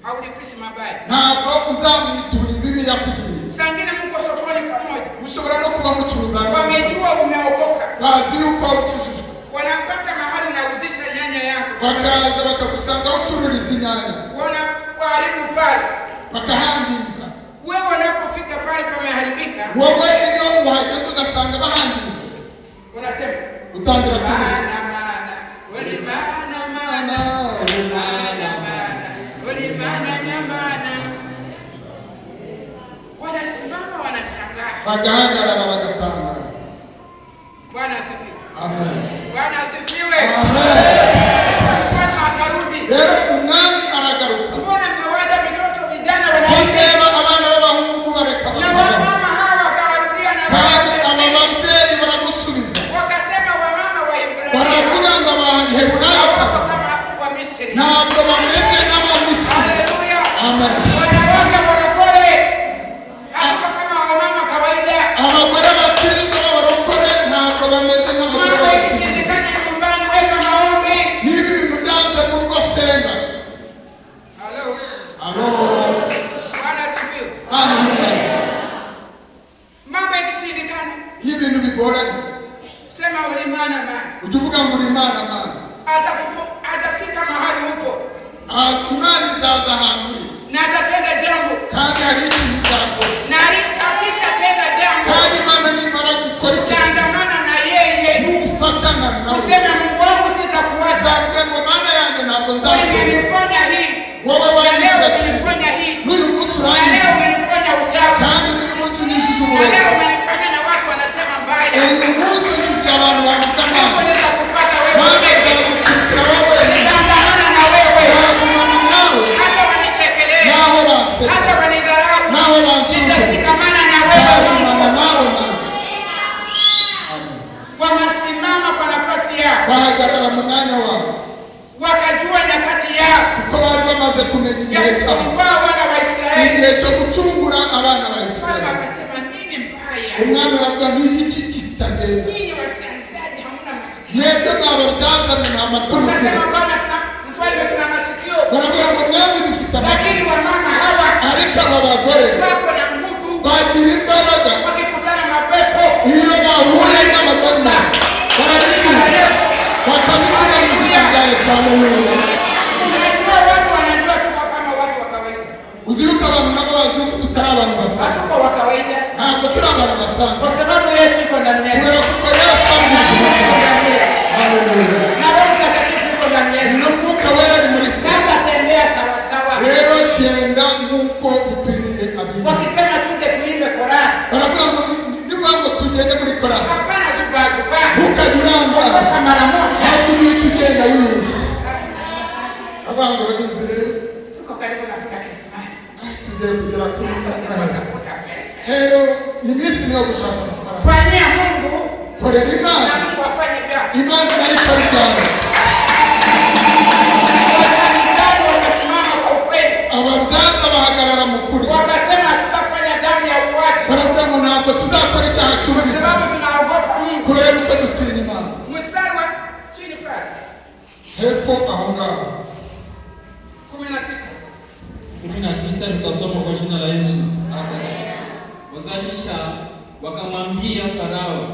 haulipisi mabaya. ntabwo uzamwitura ibibi yakugiriye. Sangine mko sokoni pamoja, mushobora no kuba mucuruzana, wamejua umeokoka, bazi yuko ukijijwe, wanapata mahali unauzisha nyanya yako, bakaza bakagusanga ucururiza inyanya, wanaharibu pale. bakahangiza. Wewe unapofika pale pameharibika, wowe iyo uhageze ugasanga bahangije, unasema utangira kuvuga maana wali maana wali maana nyamana. Wanasimama wanashangaa. bagahagarara bagatangara. Bwana asifiwe. Amen. Bwana asifiwe. Amen. Sasa mfalme akarudi. rero umwami aragaruka, Mbona mmewaza vitoto vijana wanaishi? reba abana b'abahungu mubareka Na bakabaho. wamama hawa wakawarudia na kandi aba wakawarudia. babyeyi baramusubiza, Wakasema wamama wa Ibrania baravuga ngo abaheburayo hawako kama wa Misri. ntabwo bameze nk'abamisiri. Haleluya. Amen. Wanawake wanapole. Hatuko kama wamama kawaida. abagore bakiriza b'abarokore ntabwo bameze nk'abagore Mambo bakiriza. ikishindikana nyumbani, weka maombi. niba ibintu byanze mu rugo senga. Halo. alo Bwana asifiwe. amen. Mambo ikishindikana, iyo ibintu bigoranye sema ulimana mana. ujya uvuga ngo uri Imana Mana. Atafika mahali huko Imana izaza ahantu uri na atatenda jambo, kandi hari ikintu izakora, na akishatenda jambo kandi Imana nimara gukora icyo utaandamana na yeye, nufatana nawe useme Mungu wangu sitakuacha, uzavuga ngo Mana yanjye ntabwo nzakora. umeniponya hii wowe na leo wanyuze kimwe, umeniponya hii n'uyu munsi na leo urangije, umeniponya uchawi kandi n'uyu munsi unyishije na leo uburozi, umeniponya na watu wanasema mbaya. uyu munsi unyishije abantu bavuga Mungu nabi. anaweza kufuata Mana wewe, izagukurikira wowe, nitaandamana na wewe izagumana nawe hata wanichekelea, naho banseka, hata wanidharau, naho bansuzuma, nitashikamana na wewe izagumana Mungu. nawe Mana. Wanasimama kwa nafasi yao, bahagarara mu mwanya wawe, wakajua nyakati yao kuko bari bamaze kumenya ya igihe cyabo, kukomboa wana wa Israeli. igihe cyo gucungura abana ba Mfalme Isirayeli. akasema, nini mbaya? umwami aravuga ni iki kitagenda, Ninyi wasikilizaji hamna masikio. mwebwe mwababyazanye nta matwi Wakasema, mufite. Bwana mfalme tuna masikio, baravuga ngo mwami dufite amatwi, lakini wamama hawa ariko aba bagore wako na nguvu, bagira imbaraga, wakikutana mapepo iyo bahuye n'abagome barabitsinda, bakabitsinda mu izina rya Yesu. Haleluya. Unajua watu wanajua tuko kama watu wa kawaida. uzi yuko abantu nabo bazi yuko tutari abantu basanzwe, Hatuko wa kawaida ntabwo turi abantu basanzwe, kwa sababu Yesu yuko ndani yetu. kubera kuko Yesu ari mu buzima bwawe. Haleluya. Na Roho Mtakatifu yuko ndani yetu. n'umwuka wera ari muri twe. Sasa tembea sawa sawa. rero genda nk'uko bikwiriye abiga. Wakisema tuje tuimbe Korani, baravuga ngo niba ngo tugende muri korali, hapana zubazuba. ntukajye uramba, Ondoka mara moja. ahubwo uhita ugenda wihuta. abantu babizi rero, Tuko karibu nafika Krismasi. tugiye kugera kuri Sasa Israheli. usitafuta pesa. rero iyi minsi niyo gushaka amafaranga. Fanyia Mungu korera na Imana, Mungu afanye vyake. Imana nayo ikora ibyawe. Wasanizaji wakasimama kwa ukweli. ababyaza bahagarara mu kuri, Wakasema tutafanya damu ya uwaji baravuga ngo ntabwo tuzakora icyaha kwa cy'ubwicanyi, sababu tunaogopa Mungu. kubera yuko dutinya Imana. Mstari wa chini pale hepfo aho ngaho 19. 19 tutasoma kwa jina la Yesu. Wazalisha wakamwambia Farao,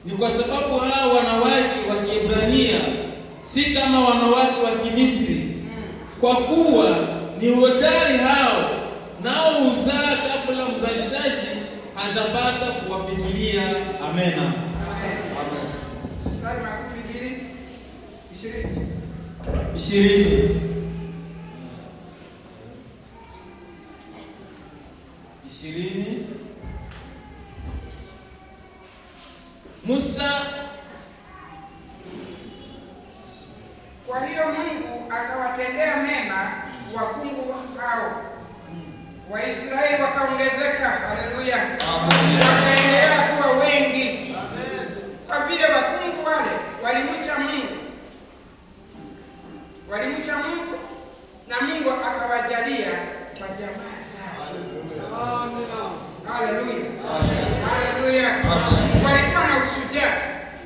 ni kwa sababu hao wanawake wa Kiebrania si kama wanawake wa Kimisri, kwa kuwa ni hodari hao, nao huzaa kabla mzalishaji hajapata kuwafikiria. Amena. Mstari wa 20. Musa. Kwa hiyo Mungu akawatendea mema wakungu hao. Waisraeli wakaongezeka. Haleluya. Wakaendelea kuwa wengi. Kwa vile wakungu wale walimcha Mungu. Walimcha Mungu na Mungu akawajalia kwa jamaa zao. Haleluya. Haleluya. Walikuwa na ushujaa.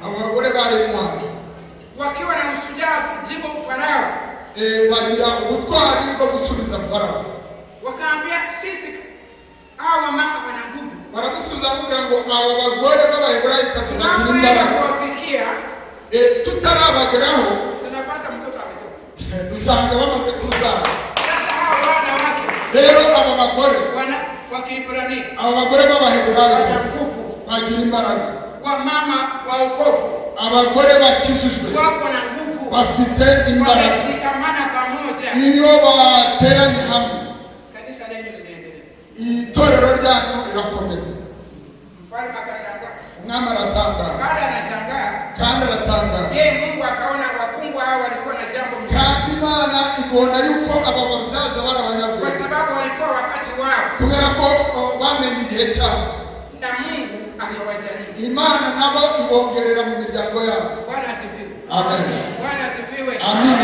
Abagore bari mwana. Wakiwa na ushujaa kujibu Farao. Bagira ubutwari bwo gusubiza Farao. Wakaambia sisi hawa mama wana nguvu. Baragusubiza kugira ngo abo bagore b'Abahebrayi kazubagira imbaraga. Kuwafikia tutarabageraho tunapata mtoto ametoka. Dusanga bamaze kuzana. Sasa hawa wanawake rero abo bagore wana wa Kiebrania, abo bagore b'Abahebrayi wana nguvu, bagira imbaraga. wa mama wa wokovu, abagore bakijijwe wako na nguvu, bafite imbaraga, wameshikamana pamoja. iyo bateranye hamwe Kanisa lenyewe linaendelea, itorero ryanyu rirakomeza. Mfalme akashangaa, umwami aratangara. baada anashangaa kandi aratangara. Mungu akaona wakungwa hao walikuwa na jambo mbaya, kandi Imana ibona yuko aba bazaza bari abanyabwenge, kwa sababu walikuwa wakati wao, kubera ko bamenye igihe cyabo, na Mungu akawajalia. Imana nabo ibongerera mu miryango yabo. Bwana asifiwe. Amen. Bwana asifiwe. Amen.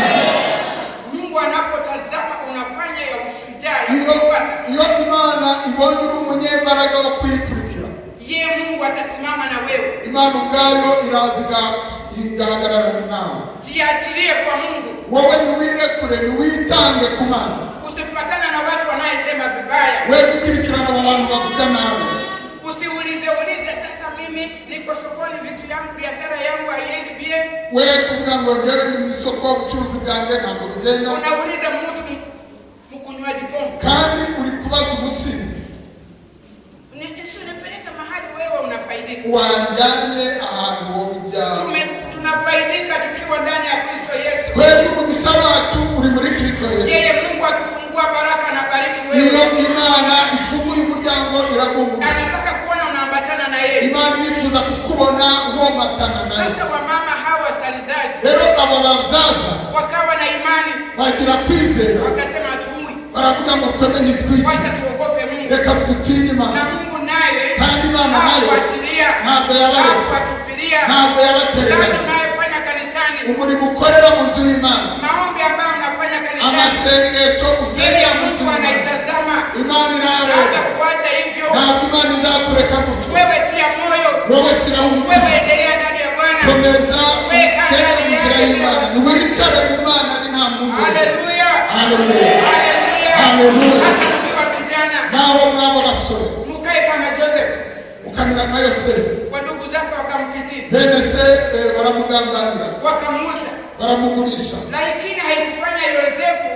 Mungu anapotazama unafanya ya ushujaa iyo Imana ibonye uri umunyembaraga wo kwikurikira, Mungu atasimama na wewe. Imana ubwayo iraziga igahagarara nawe. Jiachilie kwa Mungu. Wowe niwirekure, niwitange ku Mana. Usifuatane na watu wanayesema vibaya. Wewe gukurikirana abantu bavuga nawe. Ulize sasa mimi niko sokoni, vitu yangu, biashara yangu haiendi bien. Wewe kuvuga ngo njyewe ndi misoko, ubucuruzi bwanjye ntabwo bigenda. Unauliza mtu mkunywaji pombe, kandi uri kubaza umusinzi, nipeleka mahali wewe unafaidika. wanjanye ahantu wowe ujya. Tunafaidika tukiwa ndani ya Kristo Yesu. Wewe umugisha wacu uri muri Kristo Yesu. Mungu akifungua baraka na bariki wewe. Iyo Imana ifunguye umuryango iragumbuka. Anataka kuona unaambatana na yeye. Imana irifuza kukubona uombatana naye. Sasa wamama hawa wasalizaji, rero abo bazaza wakawa na imani, bagira kwizera, wakasema tuui, baravuga ngo twebwe ntitwice, wacha tuogope Mungu. reka dutinye Imana. Na Mungu naye kandi Imana nayo ntabwo yabaatupilia ntabwo yabaterera. kazi unayofanya kanisani, umurimo ukorera mu nzu y'Imana, maombi ambayo unafanya kanisani, amasengesho usengera mu nzu Mungu anaitazama. Imana irareba. Hata kuacha hivyo, ntabwo Imana izakureka gutyo. wewe tia moyo, wowe siraho umutima, wewe endelea ndani ya Bwana, komeza tena mu nzira y'Imana, wicare mu Mana ari nta muntu. Haleluya, haleluya, haleluya, haleluya. hata mkiwa vijana naho mwabo basore mkae kama Joseph, ukamera nka Yosefu. kwa ndugu zake wakamfitini, bene se baramuganganira, wakamuuza, baramugurisha, lakini haikufanya Yosefu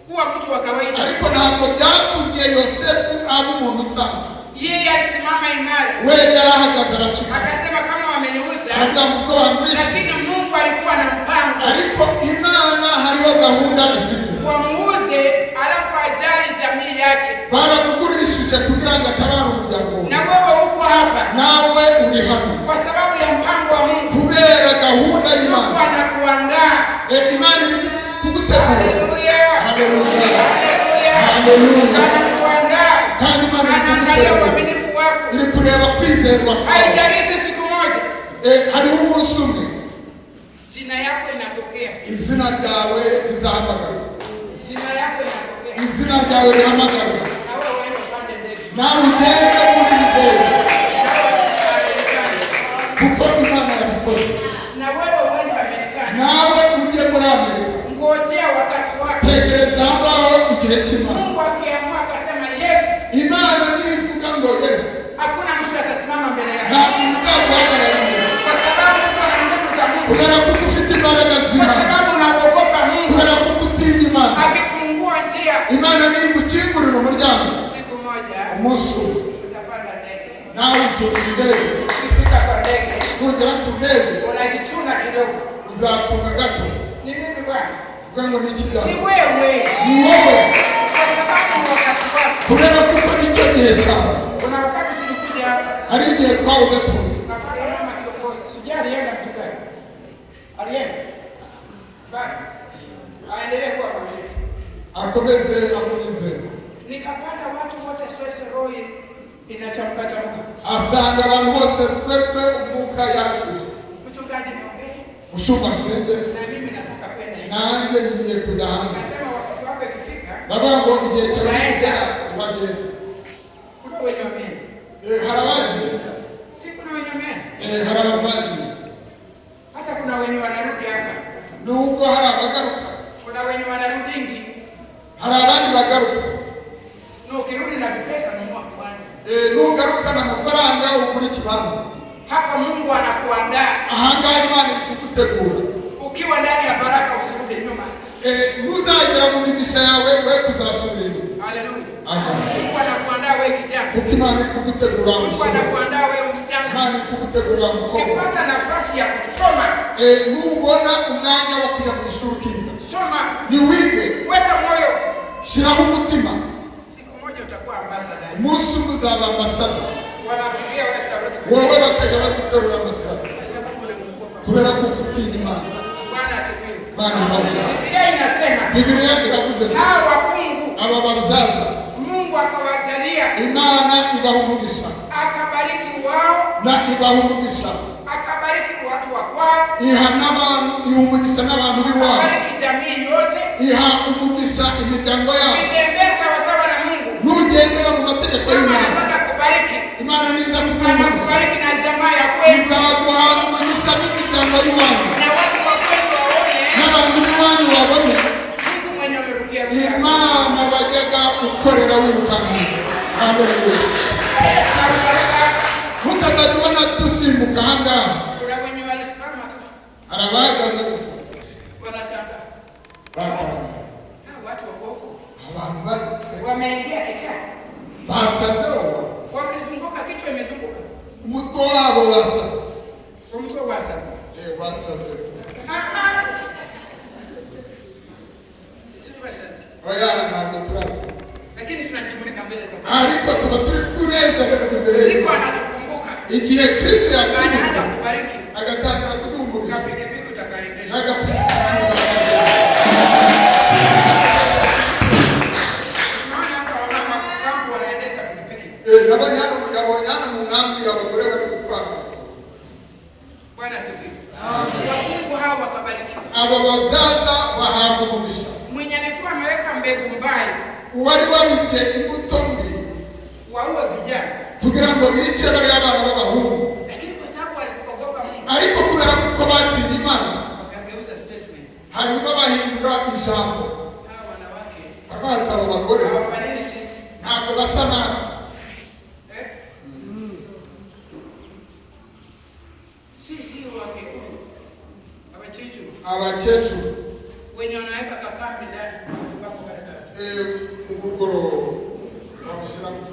kuwa mtu wa kawaida. ariko ntabwo byatumye Yosefu aba umuntu usanzwe. Yeye alisimama imara, we yarahagaze arashika, akasema kama wameniuza, aravuga ngo ubwo bangurisha, lakini Mungu alikuwa na mpango, ariko Imana hariho gahunda ifite. wamuuze alafu ajali jamii yake. baramugurishije kugira ngo atabare umuryango we. Na wewe uko hapa, nawe uri hano kwa sababu ya mpango wa Mungu, kubera gahunda Mungu y'Imana. anakuandaa. Imana iri kugutegura. Haleluya, haleluya, haleluya, haleluya. anakuandaa, kandi Imana anaangalia uaminifu wako, iri kureba kwizerwa kwawe. haijalishi siku moja hariho umunsi umwe jina yako inatokea, izina ryawe rizahamagarwa, jina yako inatokea, izina ryawe rihamagarwa, na wewe uende upande ndege, nawe ugende muri ndege, na wewe Marekani, kuko Imana yabikoze. na wewe uende Marekani, nawe ujye muri Amerika, ngojea wakati wako. tegereza aho igihe cy'Imana. Mungu ukingurira umuryango siku moja umunsi utapanda ndege. nawe uzurira indege. Ukifika kwa ndege, nugera ku ndege unajichuna kidogo. uzacunga gato. Ni nini bwana? uvuga ngo ni ikijyamo. Ni wewe. Ni wowe. Kwa sababu wakati wako. kubera kuko nicyo gihe cyawe. Kuna wakati tulikuja hapa. ari igihe twawuze tuzi. Kapata mama kiongozi. Sijui alienda mtu gani? Alienda? Bana. Aendelee kuwa mwaminifu. akomeze akunizera. Nikapata watu wote swese roho inachamka chamka. asanga abantu bose sweswe umwuka yashushe. Mchungaji niombe. ushumba msenge. Na mimi nataka kwenda hivi. nanjye ngiye kujya hanze. Nasema wakati wako ikifika. ndavuga ngo igihe cyawe kigera uragenda. Kuna wenye wameenda. hari abagiye. Si kuna wenye wameenda. hari abagiye. Hata kuna wenye wanarudi hapa. nubwo hari abagaruka. Kuna wenye wanarudingi. hari abandi bagaruka. Ukirudi na pesa nunua kiwanja. nugaruka na amafaranga ugura ikibanza. Hapa Mungu anakuandaa. ahangaha Imana iri kugutegura. Ukiwa ndani ya baraka usirudi nyuma. ntuzagera mu migisha yawe we kuzasubira inyuma. Haleluya. Amen. Mungu anakuandaa wewe kijana. kuko Imana iri kugutegura Mungu umusore. anakuandaa wewe msichana. Imana iri kugutegura umukobwa. Ukipata nafasi ya kusoma. nubona umwanya wo kujya mu ishuri ukiga. Soma. ni wige. Weka moyo. shyiraho umutima. Siku moja utakuwa ambassador. umunsi umwe uzaba ambasada. Wanapigia wewe sauti. wowe bakajya baguterura ambasada. Kwa sababu unamuogopa. kubera ko utinya Imana. Bwana asifiwe. Bwana asifiwe. Biblia inasema. Biblia iravuze ngo hawa Mungu. aba bazaza. Mungu akawajalia. Imana ibaha umugisha. Akabariki wao. na ibaha umugisha. Akabariki watu wa kwao. iha n'abantu iha umugisha n'abantu b'iwabo. Akabariki jamii yote. iha umugisha imiryango yabo. Itembee sawasawa na Mungu. nugendera mu mategeko Kama y'Imana. anataka kubariki. Imana niza kukubariki. Anakubariki na jamaa ya kweli. izaguha umugisha n'imiryango y'Imana. Na watu wa kweli waone. n'abantu b'iwanyu babone. Mungu mwenye amerukia. Imana bajyaga ukorera wirukanka. Haleluya. mukazajya ubona dusimbuka ahangaha. Kuna wenye walisimama tu. hari abahagaze gusa. Wanashanga. Watu wakofu. abantu Wameingia kichaka. basaze. Wamezunguka, kichwa imezunguka. umutwe wabo wasaze. Umutwe wasaze. basaze. Sisi wasaze. oya ntabwo turasa. Lakini tunajimulika mbele za Mungu. ariko tuba turi kureza imbere. Siku anatukumbuka. igihe Kristo yatwibutsa Anaanza kubariki. agatangira kuduhumurisha. Pikipiki utakaendesha. n'agapikipiki Maana hapa wamama kampu wanaendesha pikipiki. nabonye hano mu nkambi abagore bari gutwara. Bwana asifiwe. Wakungu hao wakabariki. aba bazaza bahabwa umugisha. Mwenye alikuwa ameweka mbegu mbaya. uwari wabibye imbuto mbi Waue vijana. kugira ngo bice bariya abana b'abahungu. Lakini kwa sababu waliogopa Mungu. ariko kubera ko batinya Imana Wakageuza statement. hanyuma bahindura ijambo. Hawa wanawake. abataba abagore Hawafanani sisi. ntabwo basa natwe. Sisi wakekuru. Abachichu. abakecuru Wenye wanaweka kakambi ndani. Wako katika. ubugoro babushyiramo.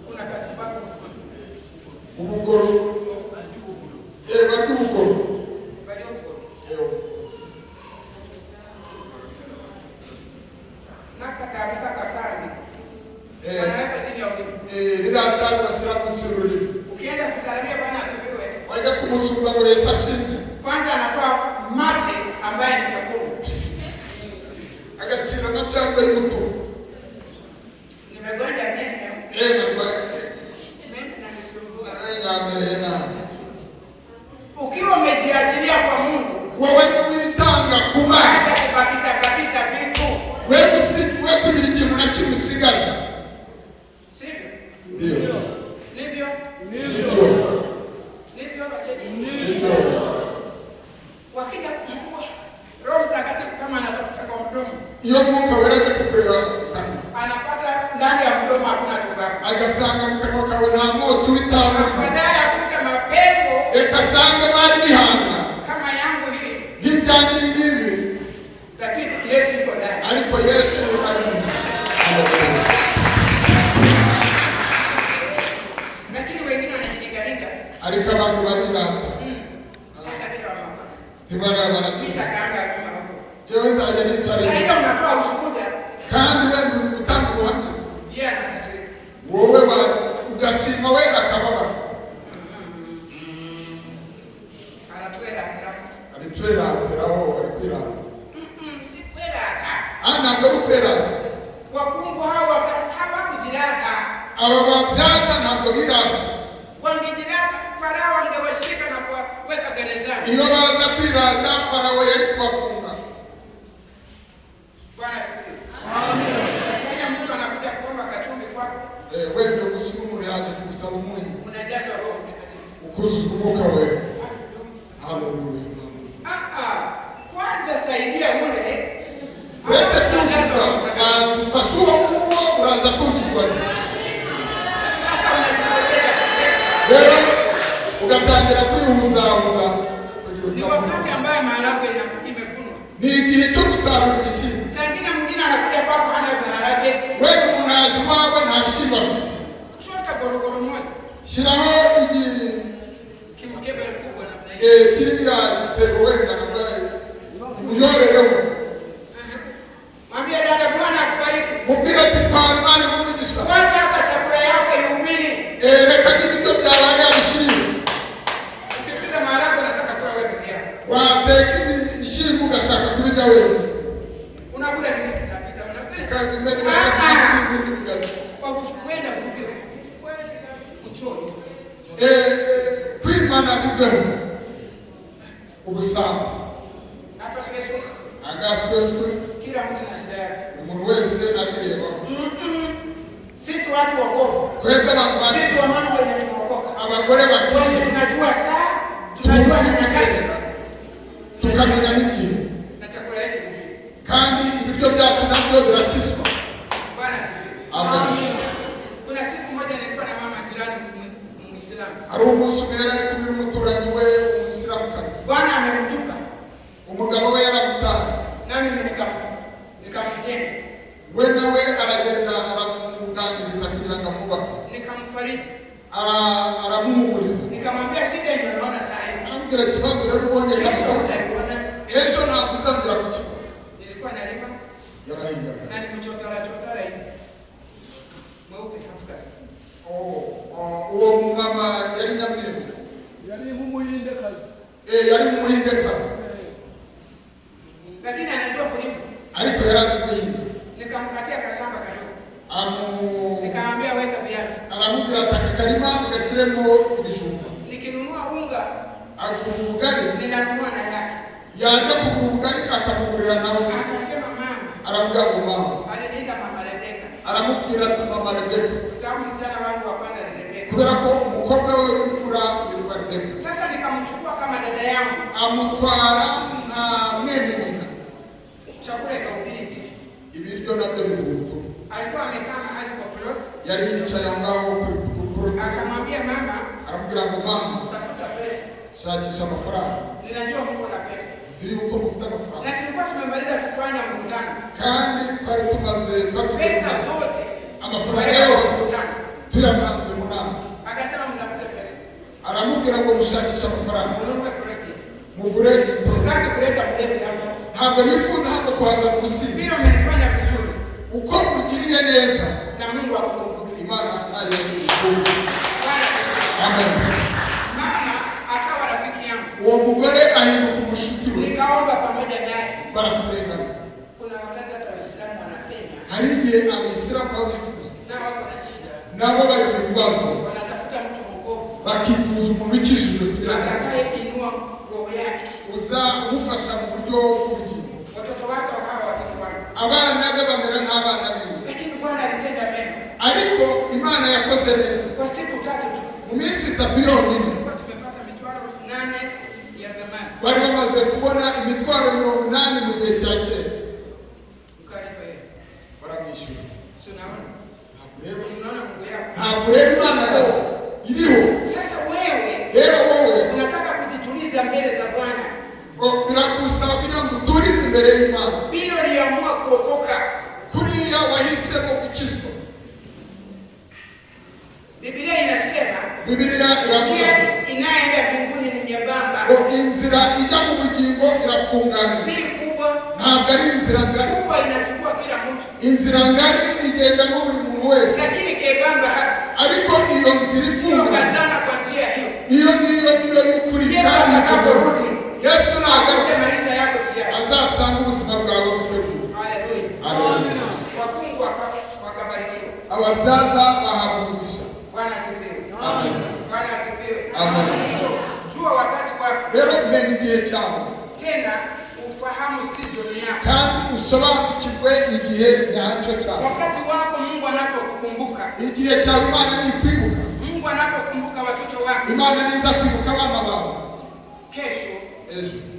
Kuna katibabu. ubugoro barya ubugoro. Nakatabika kakambi. Wanaweka chini ya ulimi. riratanga bashyira munsi y'ururimi. Ukienda kusalimia Bwana asifiwe. wajya kumusubiza ngo Yesu ashimwe. Kwanza anatoa mate ambaye ni nyekundu. agaciro na cyangwa y'umutuku. Nimegonja meno. Ukiwa umejiachilia kwa Mungu, wowe niwitanga ku Mana. acha kubakisha vitu. we kugira ikintu na kimwe usigaza. Sivyo? Ndio. Nivyo? Nivyo wacheche. Wakija kumkua Roho Mtakatifu kama anatafuta kwa mdomo. iyo mwuka wera aje kukureba kanwa. Anapata ndani ya mdomo hakuna tumbaku. agasanga mu kanwa kawe nta mwotsi w'itabi. Afadhali akuta mapengo. reka asange bari bihanga. Kama yangu hii. nk'ibyanjye ngibi. Lakini Yesu yuko ndani. ariko Yesu ari mu ariko abantu barirata Sasa bila mama. tibara baracika Sitakaanga mama. jewe nzajya Sasa nicara hiyo unatoa ushuhuda. kandi wewe uri gutanga ubuhamya Yeye anakasirika. wowe ugashima we akababara Anatwera atara. aritwerateraho ari kwirata Si kwera ata. ntabwo ari ukwerata Wakungu hawa hawakujirata. aba babyaza ntabwo birasa Wangejirata Farao angewashika na kuweka gerezani. iyo baza kwirata farawo yari kubafunga Bwana asifiwe. Amen. Sasa mtu anakuja kuomba kachumbi kwako, wende gusuka umuntu yaje gusaba umunyu unajazwa Roho Mtakatifu. ukuzuka umwuka we haleluya Kwanza saidia ule. uretse kuzuzwa dufashe uwo nguwo uraza kuzuzwa Sasa unajipoteza. rero ugatangira kwihuzahuza Ni wakati ambaye maharagwe imevunwa. ni igihe cyo gusarura ibishyimbo Saa ingine mwingine anakuja kwako hana maharagwe. wenda umuntu yaje iwawe nta bishyimbo afite Chota gorogoro moja. shyiraho Kimkebe kubwa namna hiyo. kiriya gitego wenda nabaye uyorereho Mwambie dada, Bwana akubariki. mubwire ati kwa Imana umugisha Wacha hata chakula yako ihubiri. reka n'ibiryo byabaye abishyimbo Ukipika maharagwe unataka kula wewe peke yako. wateka ibishyimbo ugashaka kubirya wewe Unakula nini? Unapita unakula. kandi bimwe bigaca ibindi bigaca Kwa kuenda kupiga. Kuchoni. kwimana biveho ubusambo Hapa sasa agasweswe kila mtu na shida yake. umuntu wese arireba Sisi watu wakovu. twebwe abantu Sisi wamama wenye tumeokoka. abagore Wenye bakije tunajua saa, tunajua na nyakati. tukamenya n'igihe Na chakula yetu. kandi ibiryo byacu nabyo birakizwa Bwana asifiwe. Amen. Kuna siku moja nilikuwa na mama jirani Muislamu. hari umunsi umwe yari ari kumwe n'umuturanyi we umusilamukazi Bwana amemtupa. umugabo we yaramutaye Nami nikamjenga. we nawe aragenda aramuganiriza kugira ngo amwubake Nikamfariji. aramuhumuriza Nikamwambia shida ndio naona saa hii. amubwira ikibazo rero ubonye Kesho kabisa utaliona. ejo ntabwo uzongera kukiba Nilikuwa nalima yarahingaga na nimechotara hivi. Mweupe Afrika. uwo mumama yari nyamweru yari nk'umuhindekazi. yari umuhindekazi Lakini anajua kulima. ariko yari azi guhinga Nikamkatia kashamba kadogo. amu Nikamwambia weka viazi. aramubwira ati aka karima ugashyiremo ibijumba Nikinunua unga, agura ubugari ninanunua na yake. yaje kugura ubugari akamugurira nawe Akasema mama, aramubwira ngo mama aliniita mama Rebeka. aramubwira ati mama Rebeka Kwa sababu msichana wangu wa kwanza ni Rebeka. kubera ko umukobwa we w'imfura yitwa Rebeka Sasa nikamchukua kama dada yangu. amutwara nka mwene nyina Chakula ikahubiri chini. ibiryo nabyo bivuga ubutumwa Alikuwa amekaa mahali kwa plot. yari yicaye aho ngaho kuri Akamwambia mama, aramubwira ngo mama tafuta pesa. shakisha amafaranga Ninajua Mungu na pesa. nzi yuko mufite amafaranga Na tulikuwa tumemaliza kufanya mkutano. kandi twari tumaze Pesa zote. amafaranga Tumeweka yose mkutano. tuyatanze mu nama Akasema mtafute pesa. aramubwira ngo mushakishe amafaranga Ununue ploti. mugure inzu Sitaki kuleta ploti hapa. ntabwo nifuza hano kuhazana ubusinzi Vile umenifanya vizuri. uko mugiriye neza Na Mungu akukumbuke. imana nayo Bwana asifiwe. amen Mama akawa rafiki yangu. uwo mugore ahinduka umushuti we Nikaomba pamoja naye. barasengana Kuna wakati hata Waislamu wanapenya hari igihe abayisilamu baba bifuza na wako na shida. nabo bagira ibibazo Wanatafuta mtu mwokovu bakifuza umuntu ukijijwe kugira ngo atakaye inua roho yake. uza umufasha mu buryo bw'ubugingo Watoto wake hawa watoto wangu. abana be bamera nk'abana biwe Lakini Bwana alitenda mema. ariko imana yakoze neza Kwa siku tatu tu. mu minsi itatu yonyine Tulikuwa tumefuata mitwaro 8 ya zamani. bari bamaze kubona imitwaro 80 mu gihe cya kera Ukalipa yeye. baramwishyura Si unaona? ntabwo ureba Unaona Mungu yako. ntabwo ureba imana yawe iriho Sasa wewe rero wowe unataka kujituliza mbele za Bwana. birakusaba kugira ngo uturize imbere y'imana Bila uliamua kuokoka. kuriya wahisemo gukizwa Biblia inasema Biblia iravuga inaenda mbinguni ni nyembamba. Inzira ijya mu bugingo irafungana. Si kubwa. Ntabwo ari inzira ngari. Kubwa inachukua kila mtu. Inzira ngari igenda mu buri muntu wese. Lakini kebamba ariko iyo nzira ifungana. Kazana kwa njia hiyo. Iyo y'ukuri kandi atakaporudi. Yesu nagaruka maisha yako tiyari. Azasanga ubuzima bwawe buteguye. Haleluya. Amen. Wakungu wakabarikiwa. Ababyaza bahabwa umugisha. Bwana asifiwe. Amen. Bwana asifiwe. Amen. So, jua wakati wako. Rero menya igihe cyawe. Tena ufahamu season yako. Kandi usobanukirwe igihe nyacyo cyawe. Wakati wako Mungu anapokukumbuka. Igihe cyawe Imana ni kwibuka. Mungu anapokumbuka watoto wako. Imana niza kwibuka abana bawe. Kesho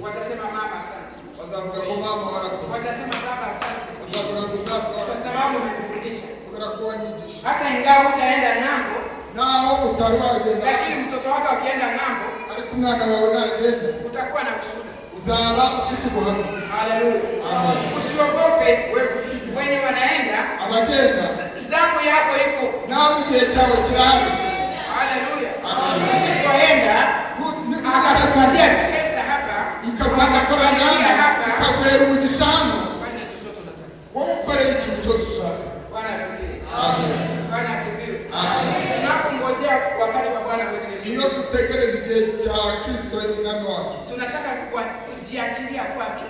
watasema mama asante. Wazavuga ngo mama warakoze. Watasema baba asante. Wazavuga ngo baba kwa sababu umenifundisha. Kubera ko wanyigisha. Hata ingawa utaenda ng'ambo, nao utari wagenda. Lakini mtoto wako akienda ng'ambo, ariko umwana wawe nagenda, utakuwa na ushuhuda. Uzaba ufite ubuhamya. Haleluya. Amen. Usiogope wenye wanaenda. Abagenda. Zamu yako iko. Nawe igihe cyawe kirahari. Haleluya. Usipoenda akakupatia pesa hapa, ikaguha amafaranga hapa, ikaguhera umugisha hano, fanya chochote unataka. Wowe ukorera ikintu cyose ushaka. Bwana asifiwe. Amen. Bwana asifiwe. Amen. Tunapongojea wakati wa Bwana wetu Yesu. Iyo dutegereje igihe cya Kristo umwami wacu. Tunataka kujiachilia kwake.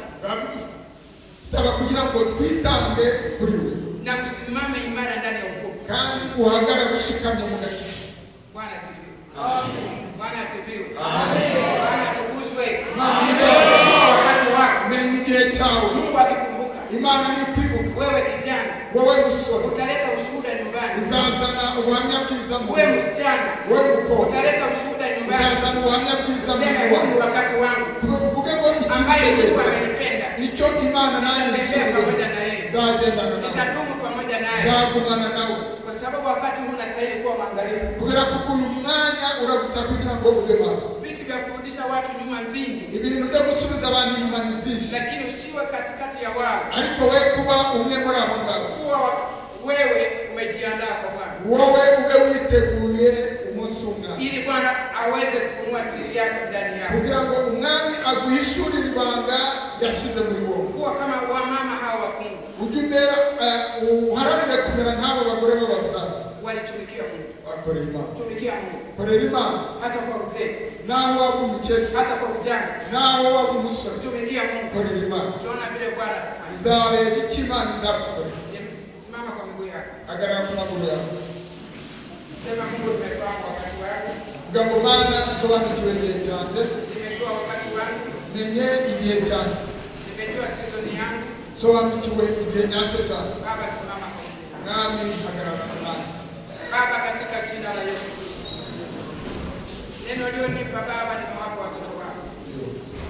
Saba kugira ngo twitange kuri we. Na usimame imara ndani ya wokovu. Kandi uhagarare ushikamye mu gakiza. Bwana asifiwe. Amen. Bwana asifiwe. Amen. Bwana atukuzwe. Wakati wako. Menya igihe cyawe. Mungu akikumbuka. Imana ni kwibuka. Wewe kijana. Wewe musore. Utaleta ushuhuda nyumbani. Uzazana ubuhamya bwiza mu. Wewe msichana. Wewe mukobwa. Utaleta ushuhuda nyumbani. Uzazana ubuhamya bwiza mu. Sema huu ni wakati wangu. Kuvuge ngo ambaye Mungu amenipenda. Icyo Imana nayo pamoja na yeye. Zagendana nawe. Nitadumu pamoja naye. Zagumana nawe. Kwa sababu wakati huu unastahili kuwa mwangalifu. Kubera ko uyu mwanya uragusaba kugira ngo ube maso. Vitu vya kurudisha watu nyuma vingi. Ibintu byo gusubiza abantu nyuma ni byinshi. Lakini usiwe katikati ya wao. Ariko we kuba umwe muri abo ngabo. Kuwa wewe umejiandaa kwa Bwana. Wowe ube witeguye umusunga. Ili Bwana aweze kufunua siri yake ndani yako. Kugira ngo umwami aguhishurire ibanga yashize muri wowe. Kuwa kama wamama hawa wakungu. Ujumera uharanire kumera nk'abo bagore b'abasaza. Walitumikia Mungu. Bakorera Imana. Tumikia Mungu. Korera Imana. Hata kwa uzee. Naho waba umukecuru. Hata kwa ujana. Naho waba umusore. Tumikia Mungu. Korera Imana. Tuona vile Bwana atafanya. Uzareba icyo Imana izagukorera. Simama kwa miguu yako. Hagarara ku maguru yawe. Sema Mungu, nimefahamu wakati wangu. Vuga ngo Mana sobanukiwe igihe cyanjye. Nimejua wakati wangu. Menye igihe cyanjye. Nimejua season yangu. Sobanukiwe igihe nyacyo cyanjye. Baba, simama kwa miguu. Nami hagarara ku nanjye. Baba, katika jina la Yesu Kristo. Neno ulionipa Baba, nimewapa watoto wako.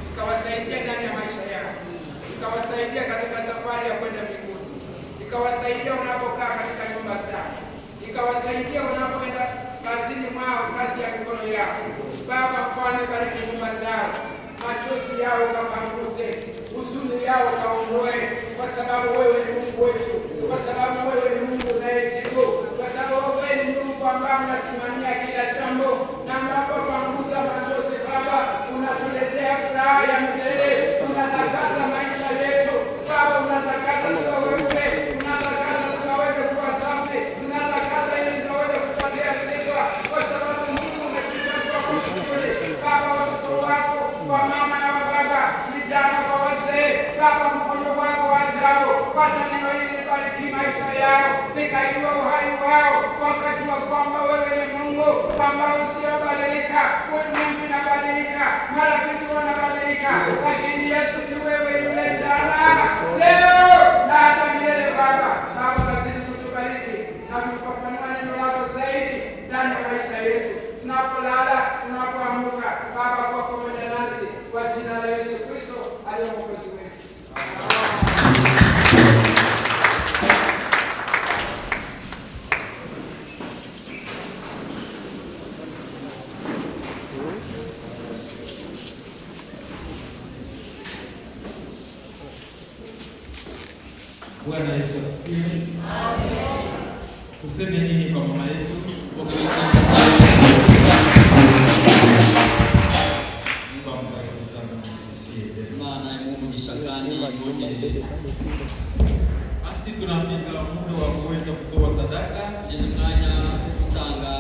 Nikawasaidia ndani ya maisha yao. Nikawasaidia katika safari ya kwenda mbinguni. Nikawasaidia unapokaa katika nyumba zao. Nikawasaidia unapoenda kazini mwao, kazi ya mikono yao. Baba Mfalme, bariki nyumba zao. Machozi yao kapanguze, huzuni yao kaondoe, kwa sababu wewe ni Mungu wetu, kwa sababu wewe ni Mungu unayejibu, kwa sababu wewe ni Mungu ambaye unasimamia kila jambo, na unapopanguza machozi Baba, unatuletea furaha ya milele. Unatakasa maisha yetu Baba, unatakasa tuwe weupe, unatakasa tukaweze kuwa safi, unatakasa ili tukaweze kupatia sifa, kwa sababu Mungu umetuchagua kwa vizuri. Baba, watoto wako kwa mama na baba, vijana kwa wazee, Baba, mkono wako wajao, wacha neno hili libariki maisha yao, likajua uhai wao, wakajua kwamba wewe ni Mungu ambao usiobadilika. Ulimwengu unabadilika, marafiki wanabadilika, lakini Yesu ni wewe yule jana, leo na hata milele. Baba, kazidi kutubariki na kufafanua neno lako zaidi ndani ya maisha yetu, tunapolala, tunapoamka. Baba, kwa pamoja nasi, kwa jina la Yesu Kristo aliye Mwokozi wetu. Bwana Yesu asifiwe. Amen. Tuseme nini kwa mama yetu? kandi mwongere. Basi tunafika muda wa kuweza kutoa sadaka. Tugeze umwanya wo gutanga